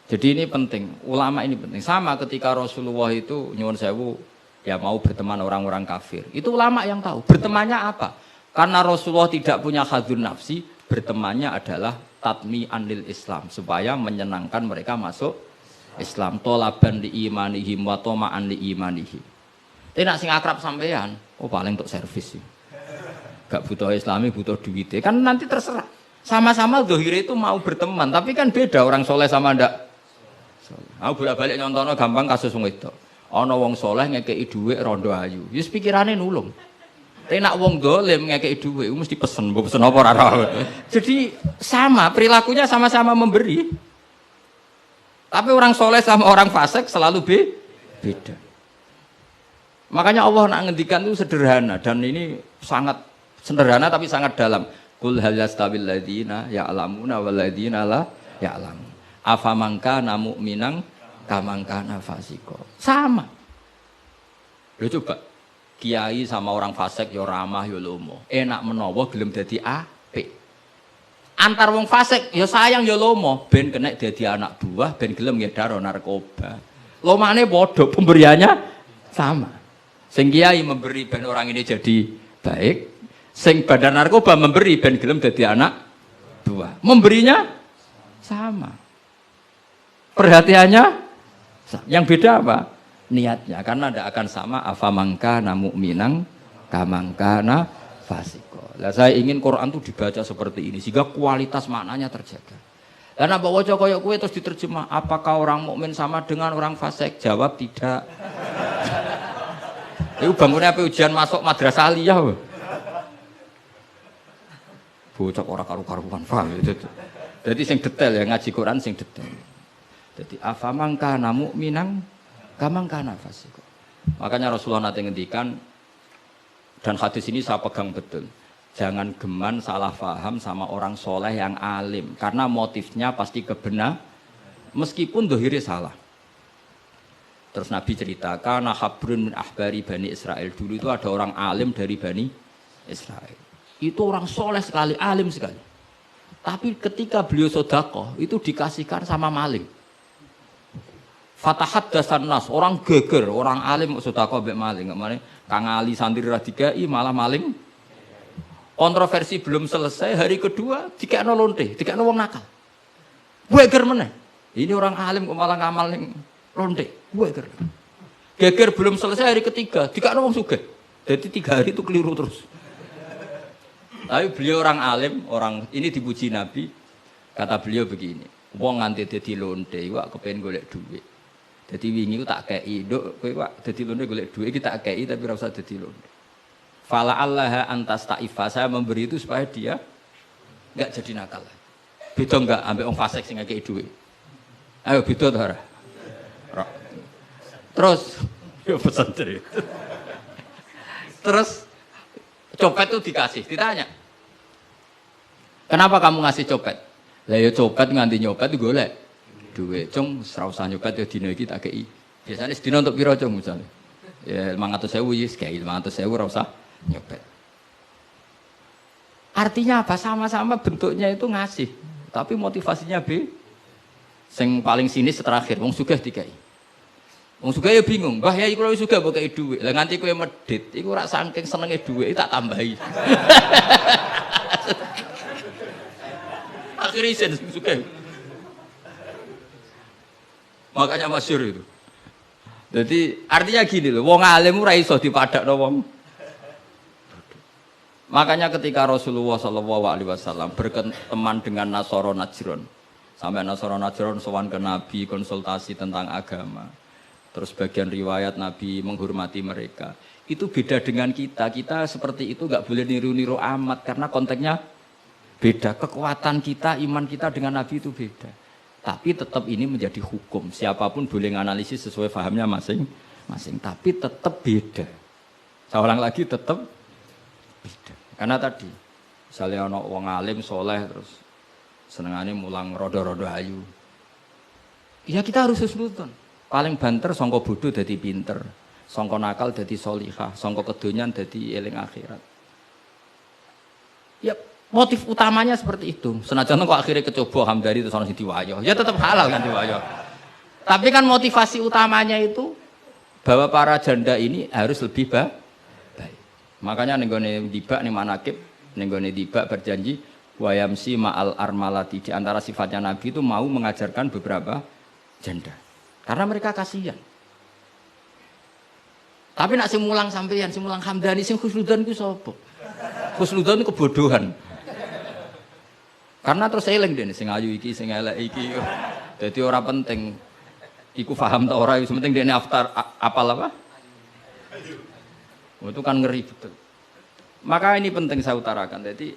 Jadi ini penting, ulama ini penting. Sama ketika Rasulullah itu nyuwun sewu ya mau berteman orang-orang kafir. Itu ulama yang tahu. Bertemannya apa? Karena Rasulullah tidak punya hadzun nafsi, bertemannya adalah tatmi'an lil Islam supaya menyenangkan mereka masuk Islam. Tolaban li imanihim wa toma'an li imanihim. Tapi nak sing akrab sampean, oh paling untuk servis sih. Gak butuh Islami, butuh duit. Kan nanti terserah. Sama-sama zahir itu mau berteman, tapi kan beda orang soleh sama ndak. Aku bolak-balik nyontono gampang kasus wong itu. Ana wong soleh ngekeki dhuwit rondo ayu. Wis pikirane nulung. Tapi nak wong dolim ngekeki dhuwit mesti pesen apa ora ora. Jadi sama, perilakunya sama-sama memberi. Tapi orang soleh sama orang fasik selalu beda. Makanya Allah nak ngendikan itu sederhana dan ini sangat sederhana tapi sangat dalam. Qul hal yastawil ladzina ya'lamuna wal ladzina la ya'lamun. Afaman kana mu'minan kaman kana fasiqo. Sama. Lho coba kiai sama orang fasik ya ramah ya lomo. Enak menawa gelem dadi apik. Antar wong fasik ya sayang ya lomo ben kena dadi anak buah ben gelem ngedaro narkoba. Lomane padha pemberiannya sama. Sing kiai memberi ben orang ini jadi baik, sing badan narkoba memberi ben gelem dadi anak buah. Memberinya sama. Perhatiannya yang beda apa? Niatnya. Karena tidak akan sama afamangka mu'minan kamangkana fasiko. Lah saya ingin Quran itu dibaca seperti ini sehingga kualitas maknanya terjaga. Dan apa waca koyo kowe terus diterjemah, apakah orang mukmin sama dengan orang fasik? Jawab tidak. Itu bangunnya apa ujian masuk madrasah aliyah. Bocah ora karu-karuan, paham itu. Jadi sing detail ya ngaji Quran sing detail. Jadi afaman kana mu'minan kamang kana fasiko. Makanya Rasulullah nanti ngendikan dan hadis ini saya pegang betul. Jangan geman salah faham sama orang soleh yang alim karena motifnya pasti kebenar meskipun dohiri salah. Terus Nabi ceritakan habrun min ahbari Bani Israel, dulu itu ada orang alim dari Bani Israel. Itu orang soleh sekali, alim sekali. Tapi ketika beliau sedekah itu dikasihkan sama maling. Fatahaddatsan nas, orang geger, orang alim kok sedekah mbek maling. Kemane Kang Ali santri ra dikai malah maling. Kontroversi belum selesai, hari kedua dikekno lonte, dikekno wong nakal. Geger meneh. Ini orang alim kok malah ngamaling lonte. Geger. Geger belum selesai hari ketiga, dikekno wong sugih. Jadi 3 hari itu keliru terus. Tapi beliau orang alim, orang ini dipuji Nabi. Kata beliau begini, wong nganti dadi lonte, wak kepen golek duit. Jadi wingi ku tak kei, nduk kowe wak dadi lonte golek duit iki tak kei tapi ora usah dadi lonte. Fala allaha antas ta'ifa, saya memberi itu supaya dia enggak jadi nakal. Beda enggak ambek wong fasik sing ngekei duit. Ayo beda ta ora? Terus yo pesan dari. Terus copet itu dikasih, ditanya. Kenapa kamu ngasih copet? Lah ya copet nganti nyopet golek duit. Cung ora usah nyopet ya dina iki tak kei. Biasane sedina untuk piro cung misale? Ya 500.000 wis kei 500.000 ora usah nyopet. Artinya apa? Sama-sama bentuknya itu ngasih, tapi motivasinya B. Sing paling sinis terakhir wong sugih dikai. Wong sugih ya bingung, "Mbah ya iku lho sugih mbok kei dhuwit." Lah nganti kowe medhit, iku ora saking senenge dhuwit tak tambahi. Akhirnya isen sugih. Makanya masyhur itu. Jadi artinya gini loh, wong alim ora iso dipadakno wong. Makanya ketika Rasulullah SAW berteman dengan Nasara Najran, sampai Nasara Najran sowan ke Nabi konsultasi tentang agama. Terus bagian riwayat Nabi menghormati mereka. Itu beda dengan kita. Kita seperti itu nggak boleh niru-niru amat karena konteksnya beda. Kekuatan kita, iman kita dengan Nabi itu beda. Tapi tetap ini menjadi hukum. Siapapun boleh menganalisis sesuai fahamnya masing-masing. Tapi tetap beda. Saya ulang lagi, tetap beda. Karena tadi, misalnya ada orang alim, soleh, terus senengannya mulang rodo-rodo ayu. Ya kita harus husnudon. Paling banter, sangka bodoh jadi pinter. Sangka nakal jadi solihah. Sangka kedonyan jadi eling akhirat. Ya motif utamanya seperti itu. Senajan kok akhirnya kecoba hamdari itu sono sing diwayo. Ya tetap halal kan diwayo. Tapi kan motivasi utamanya itu bahwa para janda ini harus lebih baik. Makanya nenggone dibak ning manakib, nenggone dibak berjanji wayamsi ma'al armalati. Di antara sifatnya Nabi itu mau mengajarkan beberapa janda. Karena mereka kasihan. Tapi nak sing mulang sampeyan, sing mulang hamdani, sing khusnudan iku sapa? Khusnudan itu kebodohan. Karena terus eling dene sing ayu iki, sing elek iki. Dadi ora penting iku paham ta ora, penting dene apal apa? Oh, itu kan ngeri betul. Maka ini penting saya utarakan. Jadi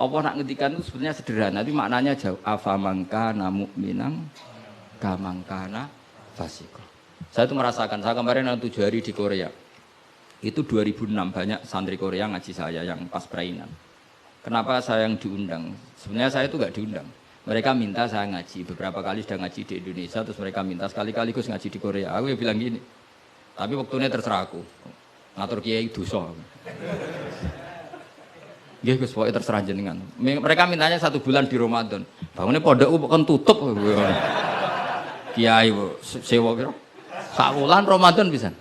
Allah nak ngendikan itu sebenarnya sederhana, tapi maknanya jauh. Afamangkana mu'minang kamangkana fasiko. Saya itu merasakan, saya kemarin 7 hari di Korea. Itu 2006 banyak santri Korea ngaji saya yang pas perainan. Kenapa saya yang diundang? Sebenarnya saya itu enggak diundang. Mereka minta saya ngaji. Beberapa kali sudah ngaji di Indonesia, terus mereka minta sekali-kali Gus ngaji di Korea. Aku ya bilang gini. Tapi waktunya terserah aku. Ngatur kiai dosa. Nggih Gus, pokoke terserah jenengan. Mereka mintanya 1 bulan di Ramadan. Bangune pondokku kan tutup. Kiai sewa kira. Sak wulan Ramadan pisan.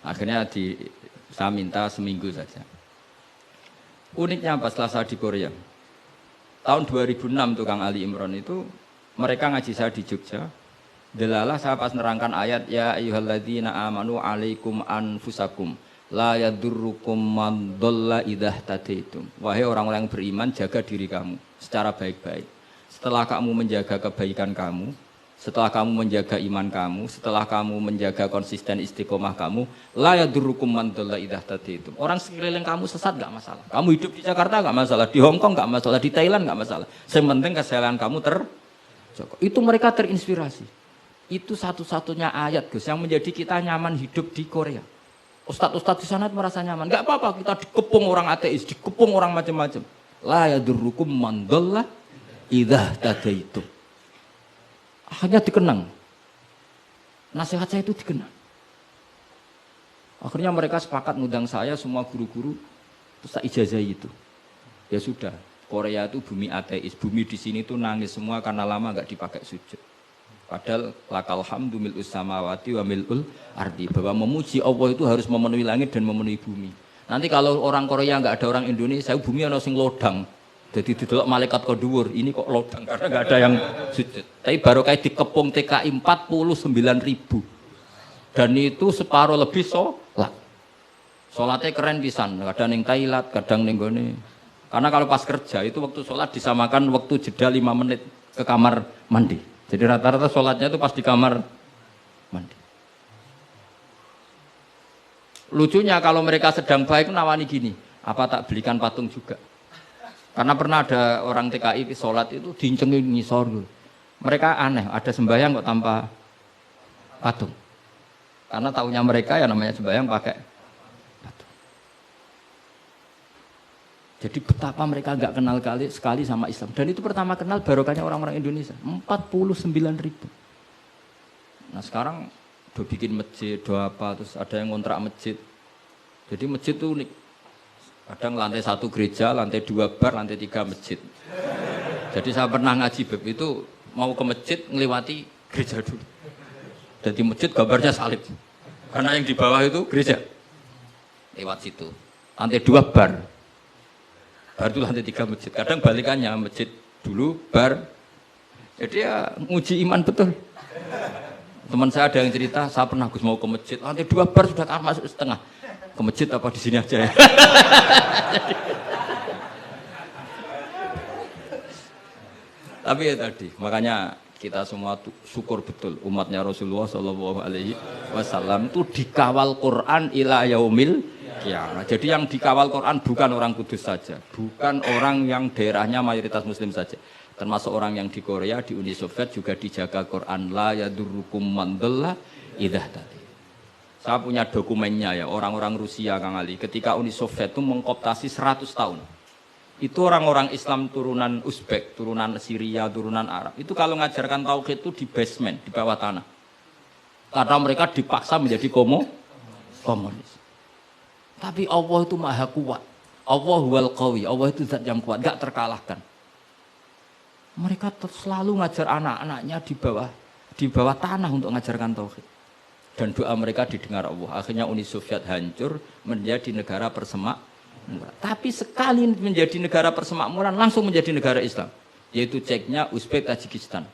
Akhirnya saya minta seminggu saja. Uniknya apa setelah saya di Korea? Tahun 2006 tukang Ali Imran itu mereka ngaji saya di Jogja. Delalah saya pas nerangkan ayat ya ayyuhalladzina amanu alaikum anfusakum la yadurrukum man dhalla idza tadaitum. Wahai orang-orang yang beriman, jaga diri kamu secara baik-baik. Setelah kamu menjaga kebaikan kamu, setelah kamu menjaga iman kamu, setelah kamu menjaga konsisten istiqomah kamu, la yadurrukum man dhalla idza tadaitum. Orang sekeliling kamu sesat enggak masalah. Kamu hidup di Jakarta enggak masalah, di Hong Kong enggak masalah, di Thailand enggak masalah. Yang penting kesehatan kamu terjaga. Itu mereka terinspirasi. Itu satu-satunya ayat Gus yang menjadi kita nyaman hidup di Korea. Ustadz-ustadz di sana merasa nyaman. Enggak apa-apa kita dikepung orang ateis, dikepung orang macam-macam. La yadurrukum man dhalla idza tadaitum. Hanya dikenang. Nasihat saya itu dikenang. Akhirnya mereka sepakat ngundang saya semua guru-guru terus tak ijazahi itu. Ya sudah, Korea itu bumi ateis. Bumi di sini tuh nangis semua karena lama enggak dipakai sujud. Padahal lakal hamdu mil'us samawati wa mil'ul ardi, bahwa memuji Allah itu harus memenuhi langit dan memenuhi bumi. Nanti kalau orang Korea nggak ada orang Indonesia, bumi ana sing lodang. Jadi didelok malaikat kok dhuwur, ini kok lodang karena nggak ada yang sujud. Tapi baru kayak dikepung TKI 49.000. Dan itu separuh lebih sholat. Sholatnya keren pisan, kadang ning Thailand, kadang ning gone. Karena kalau pas kerja itu waktu sholat disamakan waktu jeda 5 menit ke kamar mandi. Jadi rata-rata sholatnya itu pas di kamar mandi. Lucunya kalau mereka sedang baik nawani gini, apa tak belikan patung juga? Karena pernah ada orang TKI sholat itu dincengin ngisor. Mereka aneh, ada sembahyang kok tanpa patung. Karena tahunya mereka ya namanya sembahyang pakai patung. Jadi betapa mereka nggak kenal sekali sama Islam. Dan itu pertama kenal barokahnya orang-orang Indonesia. 49.000. Nah sekarang udah bikin masjid, udah apa, terus ada yang ngontrak masjid. Jadi masjid itu unik. Kadang lantai 1 gereja, lantai 2 bar, lantai 3 masjid. Jadi saya pernah ngaji beb itu mau ke masjid ngelewati gereja dulu. Jadi masjid gambarnya salib. Karena yang di bawah itu gereja. Lewat situ. Lantai 2 bar. Bar itu lantai 3 masjid. Kadang balikannya masjid dulu, bar. Jadi ya nguji iman betul. Teman saya ada yang cerita, saya pernah Gus mau ke masjid, lantai 2 bar sudah masuk setengah. Ke masjid apa di sini aja ya? Tapi ya tadi, makanya kita semua syukur betul umatnya Rasulullah Shallallahu Alaihi Wasallam itu dikawal Quran ila yaumil qiyamah. Jadi yang dikawal Quran bukan orang Kudus saja, bukan orang yang daerahnya mayoritas Muslim saja, termasuk orang yang di Korea, di Uni Soviet juga dijaga Quran. La yadurrukum man dhalla idza tadi. Saya punya dokumennya ya, orang-orang Rusia Kang Ali ketika Uni Soviet itu mengkooptasi 100 tahun. Itu orang-orang Islam turunan Uzbek, turunan Syria, turunan Arab. Itu kalau ngajarkan tauhid itu di basement, di bawah tanah. Karena mereka dipaksa menjadi komunis. Tapi Allah itu maha kuat. Allah wal qawi, Allah itu zat yang kuat, gak terkalahkan. Mereka selalu ngajar anak-anaknya di bawah tanah untuk ngajarkan tauhid. Dan doa mereka didengar Allah. Akhirnya Uni Soviet hancur menjadi negara persemakmuran. Tapi sekali menjadi negara persemakmuran langsung menjadi negara Islam, yaitu Ceknya, Uzbek, Tajikistan.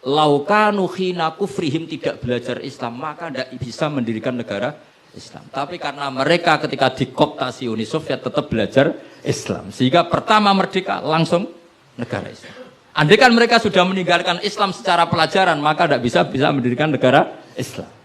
Laukanu khina kufrihim tidak belajar Islam maka tidak bisa mendirikan negara Islam. Tapi karena mereka ketika dikooptasi Uni Soviet tetap belajar Islam, sehingga pertama merdeka langsung negara Islam. Andai kan mereka sudah meninggalkan Islam secara pelajaran maka tidak bisa mendirikan negara Islam.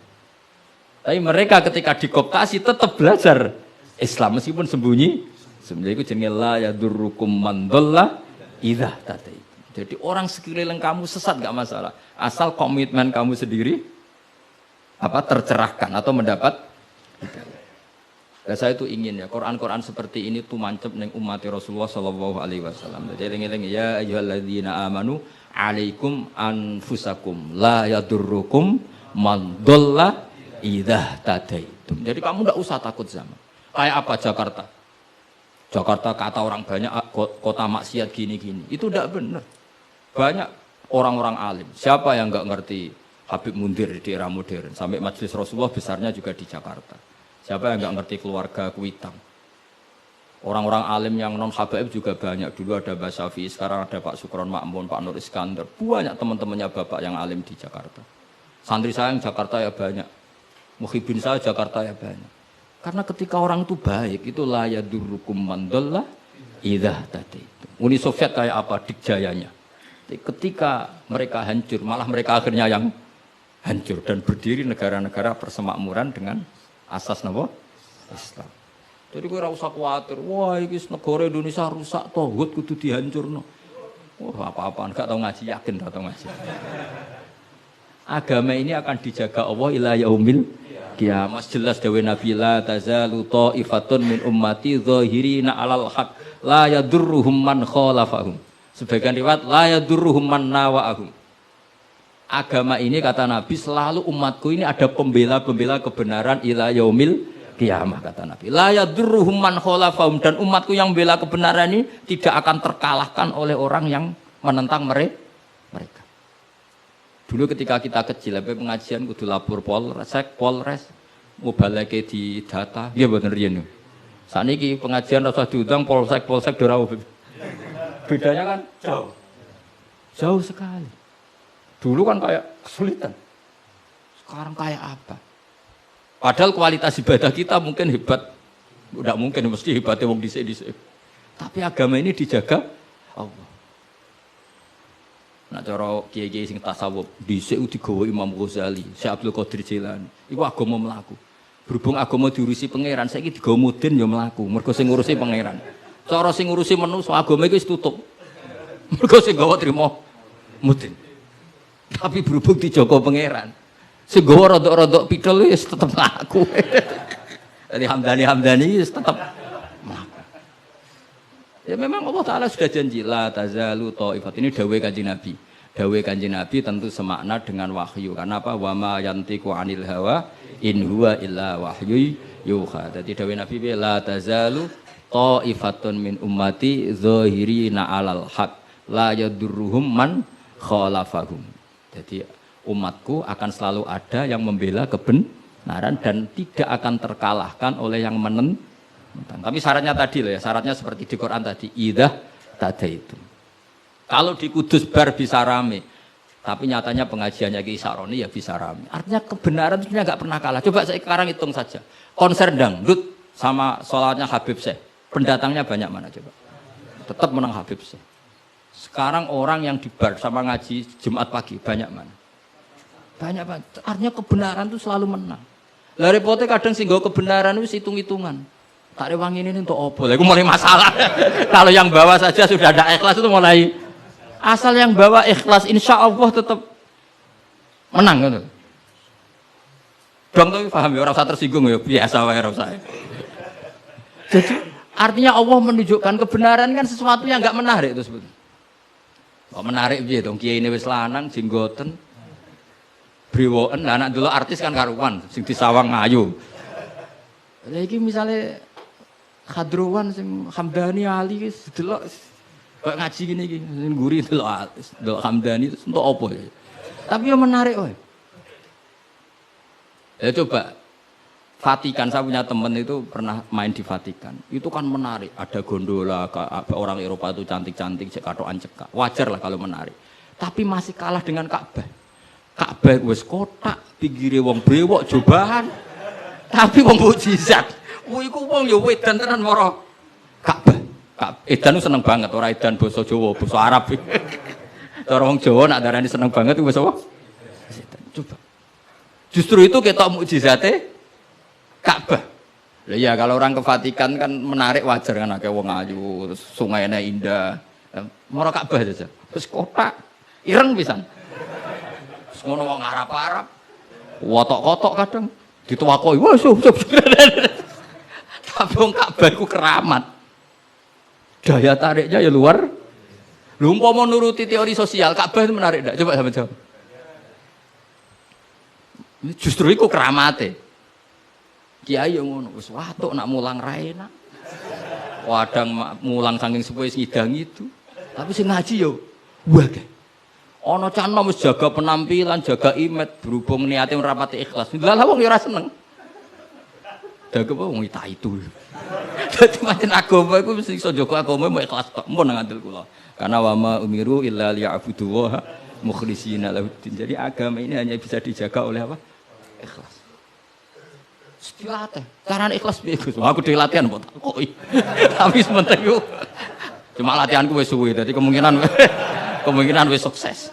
Tapi mereka ketika dikooptasi tetap belajar Islam meskipun sembunyi. Sebenarnya itu jenenge la yadurrukum man dhalla idza tadaitum. Jadi orang sekeliling kamu sesat enggak masalah, asal komitmen kamu sendiri tercerahkan atau mendapat hidayah. Dan saya itu ingin ya Quran-Quran seperti ini tuh mancep ning umat Rasulullah sallallahu alaihi wasallam. Jadi eling-eling ya ayyuhalladzina amanu alaikum anfusakum la yadurrukum man dhalla idza tadaitum. Jadi kamu enggak usah takut zaman. Kayak apa Jakarta? Jakarta kata orang banyak kota maksiat gini-gini. Itu tidak benar. Banyak orang-orang alim. Siapa yang nggak ngerti Habib Mundir di era modern? Sampai Majelis Rasulullah besarnya juga di Jakarta. Siapa yang nggak ngerti keluarga Kuitang? Orang-orang alim yang non Habaib juga banyak. Dulu ada Mbak Syafi'i, sekarang ada Pak Sukron Makmun, Pak Nur Iskandar. Banyak teman-temannya bapak yang alim di Jakarta. Santri saya yang Jakarta ya banyak. Muhibin saya Jakarta ya banyak. Karena ketika orang itu baik, itu la yadurrukum man dhalla idza tadaitum. Uni Soviet kayak apa dikjayanya. Ketika mereka hancur, malah mereka akhirnya yang hancur dan berdiri negara-negara persemakmuran dengan asas napa? Islam. Jadi kowe ora usah kuwatir, wah iki negara Indonesia rusak tauhid kudu dihancurno. Wah, apa-apaan gak tau ngaji, yakin gak tau ngaji. Agama ini akan dijaga Allah ila yaumil qiyamah. Jelas dawuh Nabi la tazalu ta'ifatun min ummati zahirina 'alal haq la yadurruhum man khalafahum. Sebagian riwayat la yadurruhum man nawa'ahum. Agama ini kata Nabi selalu umatku ini ada pembela-pembela kebenaran ila yaumil qiyamah kata Nabi. La yadurruhum man khalafahum, dan umatku yang bela kebenaran ini tidak akan terkalahkan oleh orang yang menentang mereka. Dulu ketika kita kecil, pengajian kudu lapor Polres, mau balake di data, iya bener riyen. Saniki pengajian rasa diundang polsek dorau. Bedanya kan jauh sekali. Dulu kan kayak kesulitan. Sekarang kayak apa? Padahal kualitas ibadah kita mungkin hebat. Tidak mungkin mesti hebatnya wong dhisik-dhisik. Tapi agama ini dijaga Allah. Nah cara kiai-kiai sing tasawuf dhisik digawa Imam Ghazali, Syekh Abdul Qadir Jilani. Iku agama mlaku. Berhubung agama diurusi pangeran, saiki digawa mudin ya mlaku. Mergo sing ngurusi pangeran. Cara sing ngurusi manusa agama iki wis tutup. Mergo sing gawa trimo mudin. Tapi berhubung dijaga pangeran, sing gawa rodok-rodok pidol wis tetep mlaku. Jadi Hamdani wis tetep mlaku. Ya memang Allah Ta'ala sudah janji la tazalu ta'ifat, ini dawuh Kanjeng Nabi. Dawuh Kanjeng Nabi tentu semakna dengan wahyu. Karena apa? Wa ma yantiqu 'anil hawa in huwa illa wahyu yuha. Jadi dawuh Nabi la tazalu ta'ifatun min ummati zahirina 'alal haq la yadurruhum man khalafahum. Jadi umatku akan selalu ada yang membela kebenaran dan tidak akan terkalahkan oleh yang menentang. Tapi syaratnya tadi loh ya, syaratnya seperti di Quran tadi, idah tada itu. Kalau di Kudus bar bisa rame, tapi nyatanya pengajiannya Ki Saroni ya bisa rame. Artinya kebenaran itu nggak pernah kalah. Coba saya sekarang hitung saja, konser dangdut sama sholatnya Habib Syekh, pendatangnya banyak mana coba? Tetap menang Habib Syekh. Sekarang orang yang di bar sama ngaji Jumat pagi banyak mana? Banyak banget. Artinya kebenaran itu selalu menang. Lah repotnya kadang sih gak kebenaran itu hitung-hitungan. Tak rewangi ini untuk opo. Itu mulai masalah. Kalau yang bawa saja sudah ada ikhlas itu mulai. Asal yang bawa ikhlas, insya Allah tetap menang. Gitu. Dong tuh paham ya, orang usah tersinggung ya, biasa wae ora usah. Jadi artinya Allah menunjukkan kebenaran kan sesuatu yang enggak menarik itu sebetulnya. Kok menarik piye dong kiai ini wis lanang jenggoten. Brewoken lah anak dulu artis kan karuan sing disawang ayu. Lah iki misale Khadrowan sing Hamdani Ali wis delok kok ngaji gini iki sing guri delok Hamdani itu untuk apa ya. Tapi yang menarik wae. Ya coba Vatikan, saya punya teman itu pernah main di Vatikan. Itu kan menarik, ada gondola, orang Eropa itu cantik-cantik, katokan cekak. Wajar lah kalau menarik. Tapi masih kalah dengan Ka'bah. Ka'bah wis kotak, pinggire wong brewok jobahan. Tapi wong mukjizat. Iku wong ya wedan tenan mara Ka'bah. Edan itu seneng banget, ora edan basa Jawa, basa Arab. Cara wong Jawa nak darani seneng banget itu basa apa? Coba. Justru itu ketok mukjizate Ka'bah. Lah iya kalau orang ke Vatikan kan menarik wajar kan akeh wong ayu, terus sungainya indah. Mara Ka'bah saja. Terus kotak ireng pisan. Terus ngono wong Arab-Arab. Wotok-kotok kadang dituwakoki. Wah, tapi wong Ka'bah iku keramat. Daya tariknya ya luar. Lho umpama nuruti teori sosial, Ka'bah itu menarik enggak? Coba sampeyan jawab. Justru iku keramate. Kiai yang ngono wis watuk nak mulang ra enak. Wadang mulang saking sepuhe ngidang itu. Tapi sing ngaji yo wae. Ana cah nom wis jaga penampilan, jaga imet, berhubung niate ora pati ikhlas. Lah wong yo ora seneng. Daga apa wong itu. Dadi pancen agama iku mesti iso jaga agama mau ikhlas tok. Mun ngandel kula. Karena wa ma umiru illa liya'budu wa mukhlishina lahuddin. Jadi agama ini hanya bisa dijaga oleh apa? Ikhlas. Dilatih, caranya ikhlas piye Gus? Aku dhewe latihan mbok takoki. Tapi sementing yo cuma latihanku wis suwe, dadi kemungkinan wis sukses.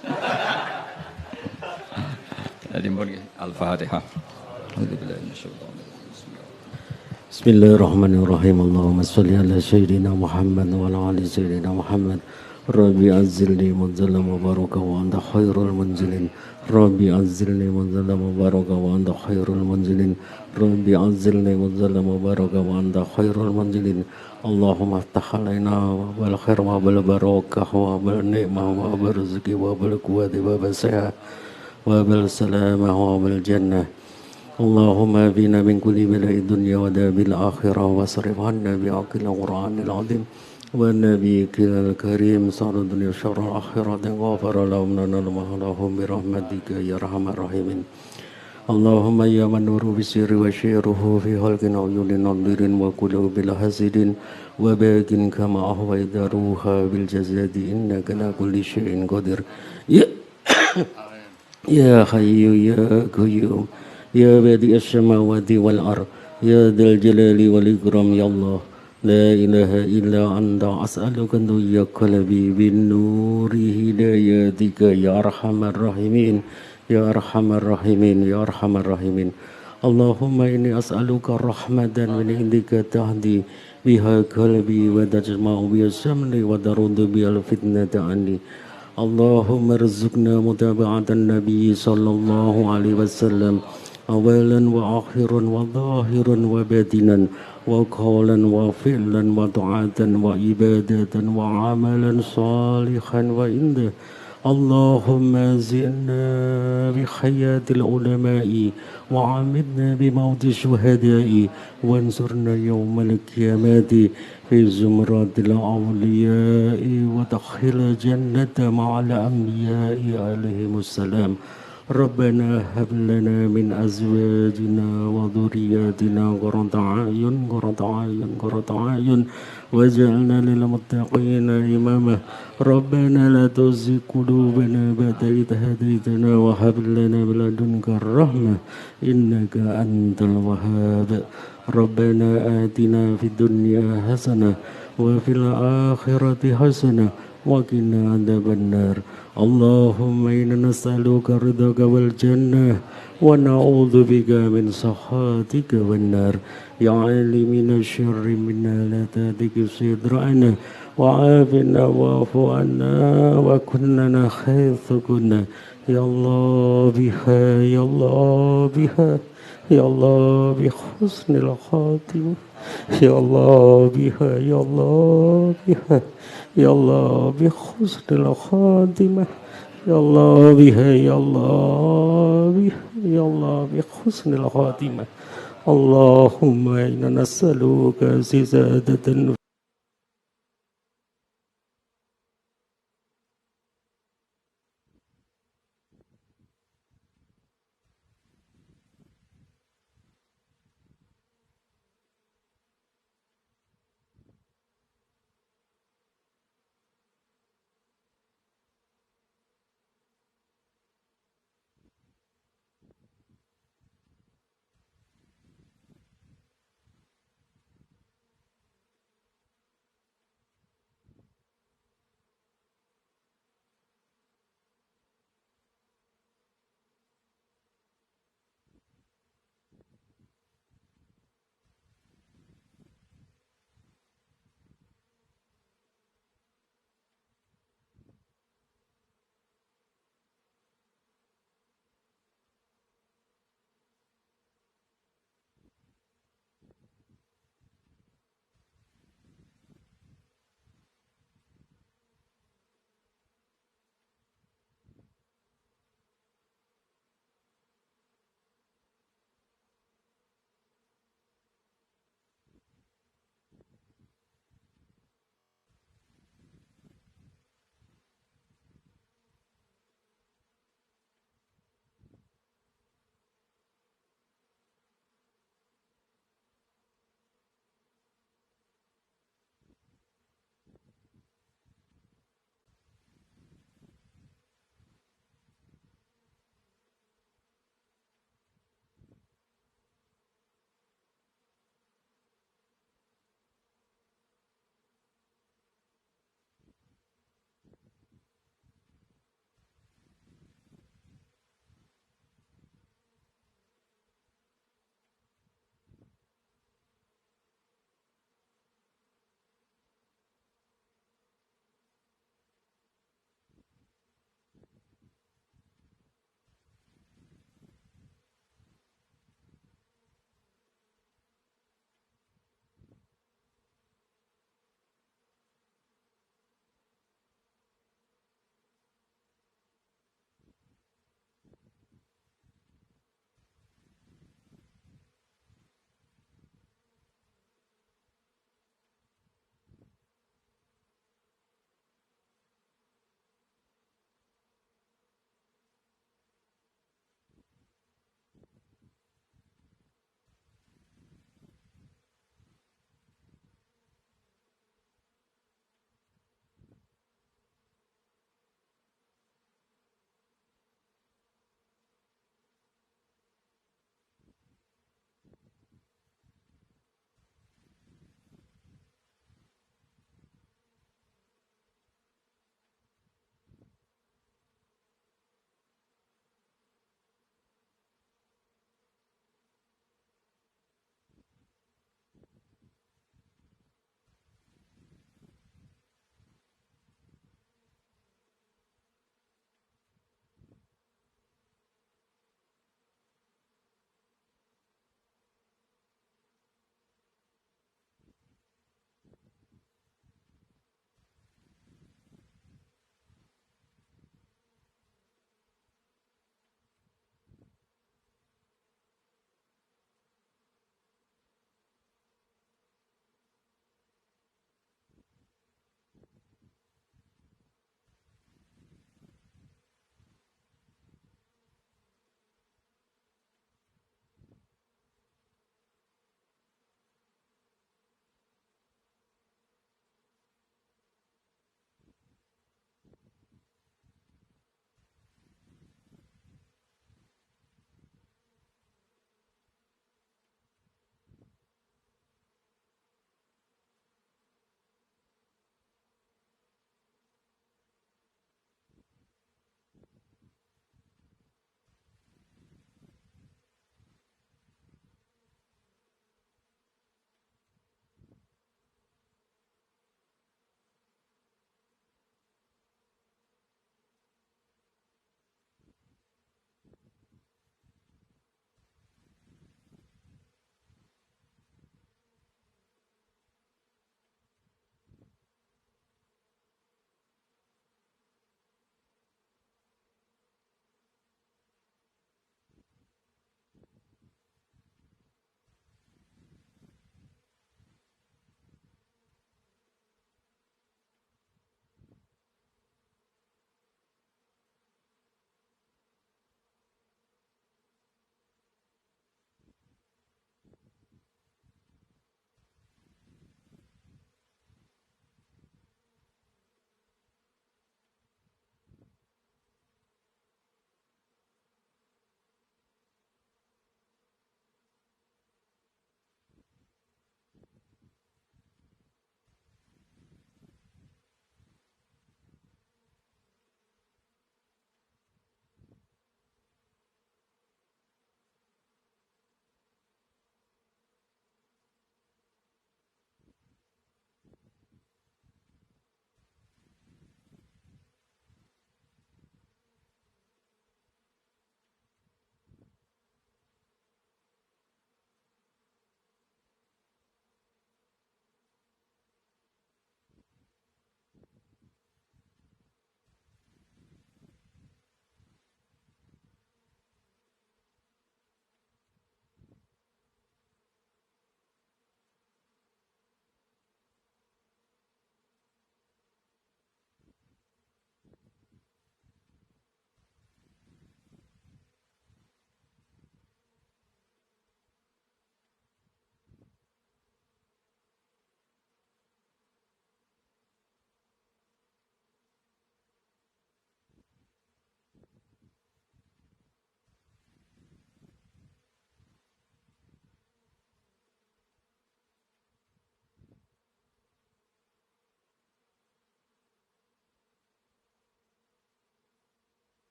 Dadi mun Al-Fatihah. Bismillahirrahmanirrahim. Allahumma shalli ala sayyidina Muhammad wa ala ali sayyidina Muhammad. Rabbi azzilni munzala mubaraka wa anta khairul munzilin. Rabbi azzilni munzala mubaraka wa anta khairul munzilin. Rabbi azzilni munzala mubaraka wa anta khairul munzilin. Allahumma aftah alaina wal khair wa bil barakah wa bil ni'mah wa bil rizqi wa bil quwwati wa bil sehat wa bil salamah wa bil jannah. Allahumma bina min kulli bala'i dunya wa dabil akhirah wa sarif anna bi'aqil Qur'anil azim. ونبيك الكريم صار الدنيا شر الآخرة غفر لهم لنا لهم برحمتك يا أرحم الراحمين اللهم يا من نور بسر وشيره في خلق عيون ناظر وقلوب الحاسد وباق كما أهويت روحا بالجسد إنك على كل شيء قدير يا حي يا قيوم يا بديع السماوات والأرض يا ذا الجلال والإكرام يا الله لا إله إلا أنت أسألك أن يا قلبي بالنور هدايتك يا أرحم الراحمين يا أرحم الراحمين يا أرحم الراحمين اللهم إني أسألك رحمة من عندك تهدي بها قلبي وتجمع بها شملي وترد بها الفتنة عني اللهم ارزقنا متابعة النبي صلى الله عليه وسلم أولا وآخرا وظاهرا وباطنا وقولا وفعلا وطاعة وعبادة وعملا صالحا وإنده اللهم زدنا بحياة العلماء وعمدنا بموت الشهداء وانصرنا يوم القيامة في زمرة الأولياء وادخل جنة مع الأنبياء عليهم السلام ربنا هب لنا من أزواجنا وذرياتنا قرة أعين قرة أعين واجعلنا للمتقين إماما ربنا لا تزغ قلوبنا بعد إذ هديتنا وهب لنا من لدنك الرحمة إنك أنت الوهاب ربنا آتنا في الدنيا حسنة وفي الآخرة حسنة وقنا عذاب النار اللهم إنا نسألك رضاك والجنة ونعوذ بك من سخطك والنار يا عالم من الشر منا لا تهدك صدرنا وعافنا واعف عنا وكلنا حيث كنا يا الله بها يا الله بها يا الله بحسن الخاتمة يا الله بها يا الله بها يا الله بحسن الخاتمة يا الله بها يا الله بها يا الله بحسن الخاتمة اللهم إنا نسألك زيادة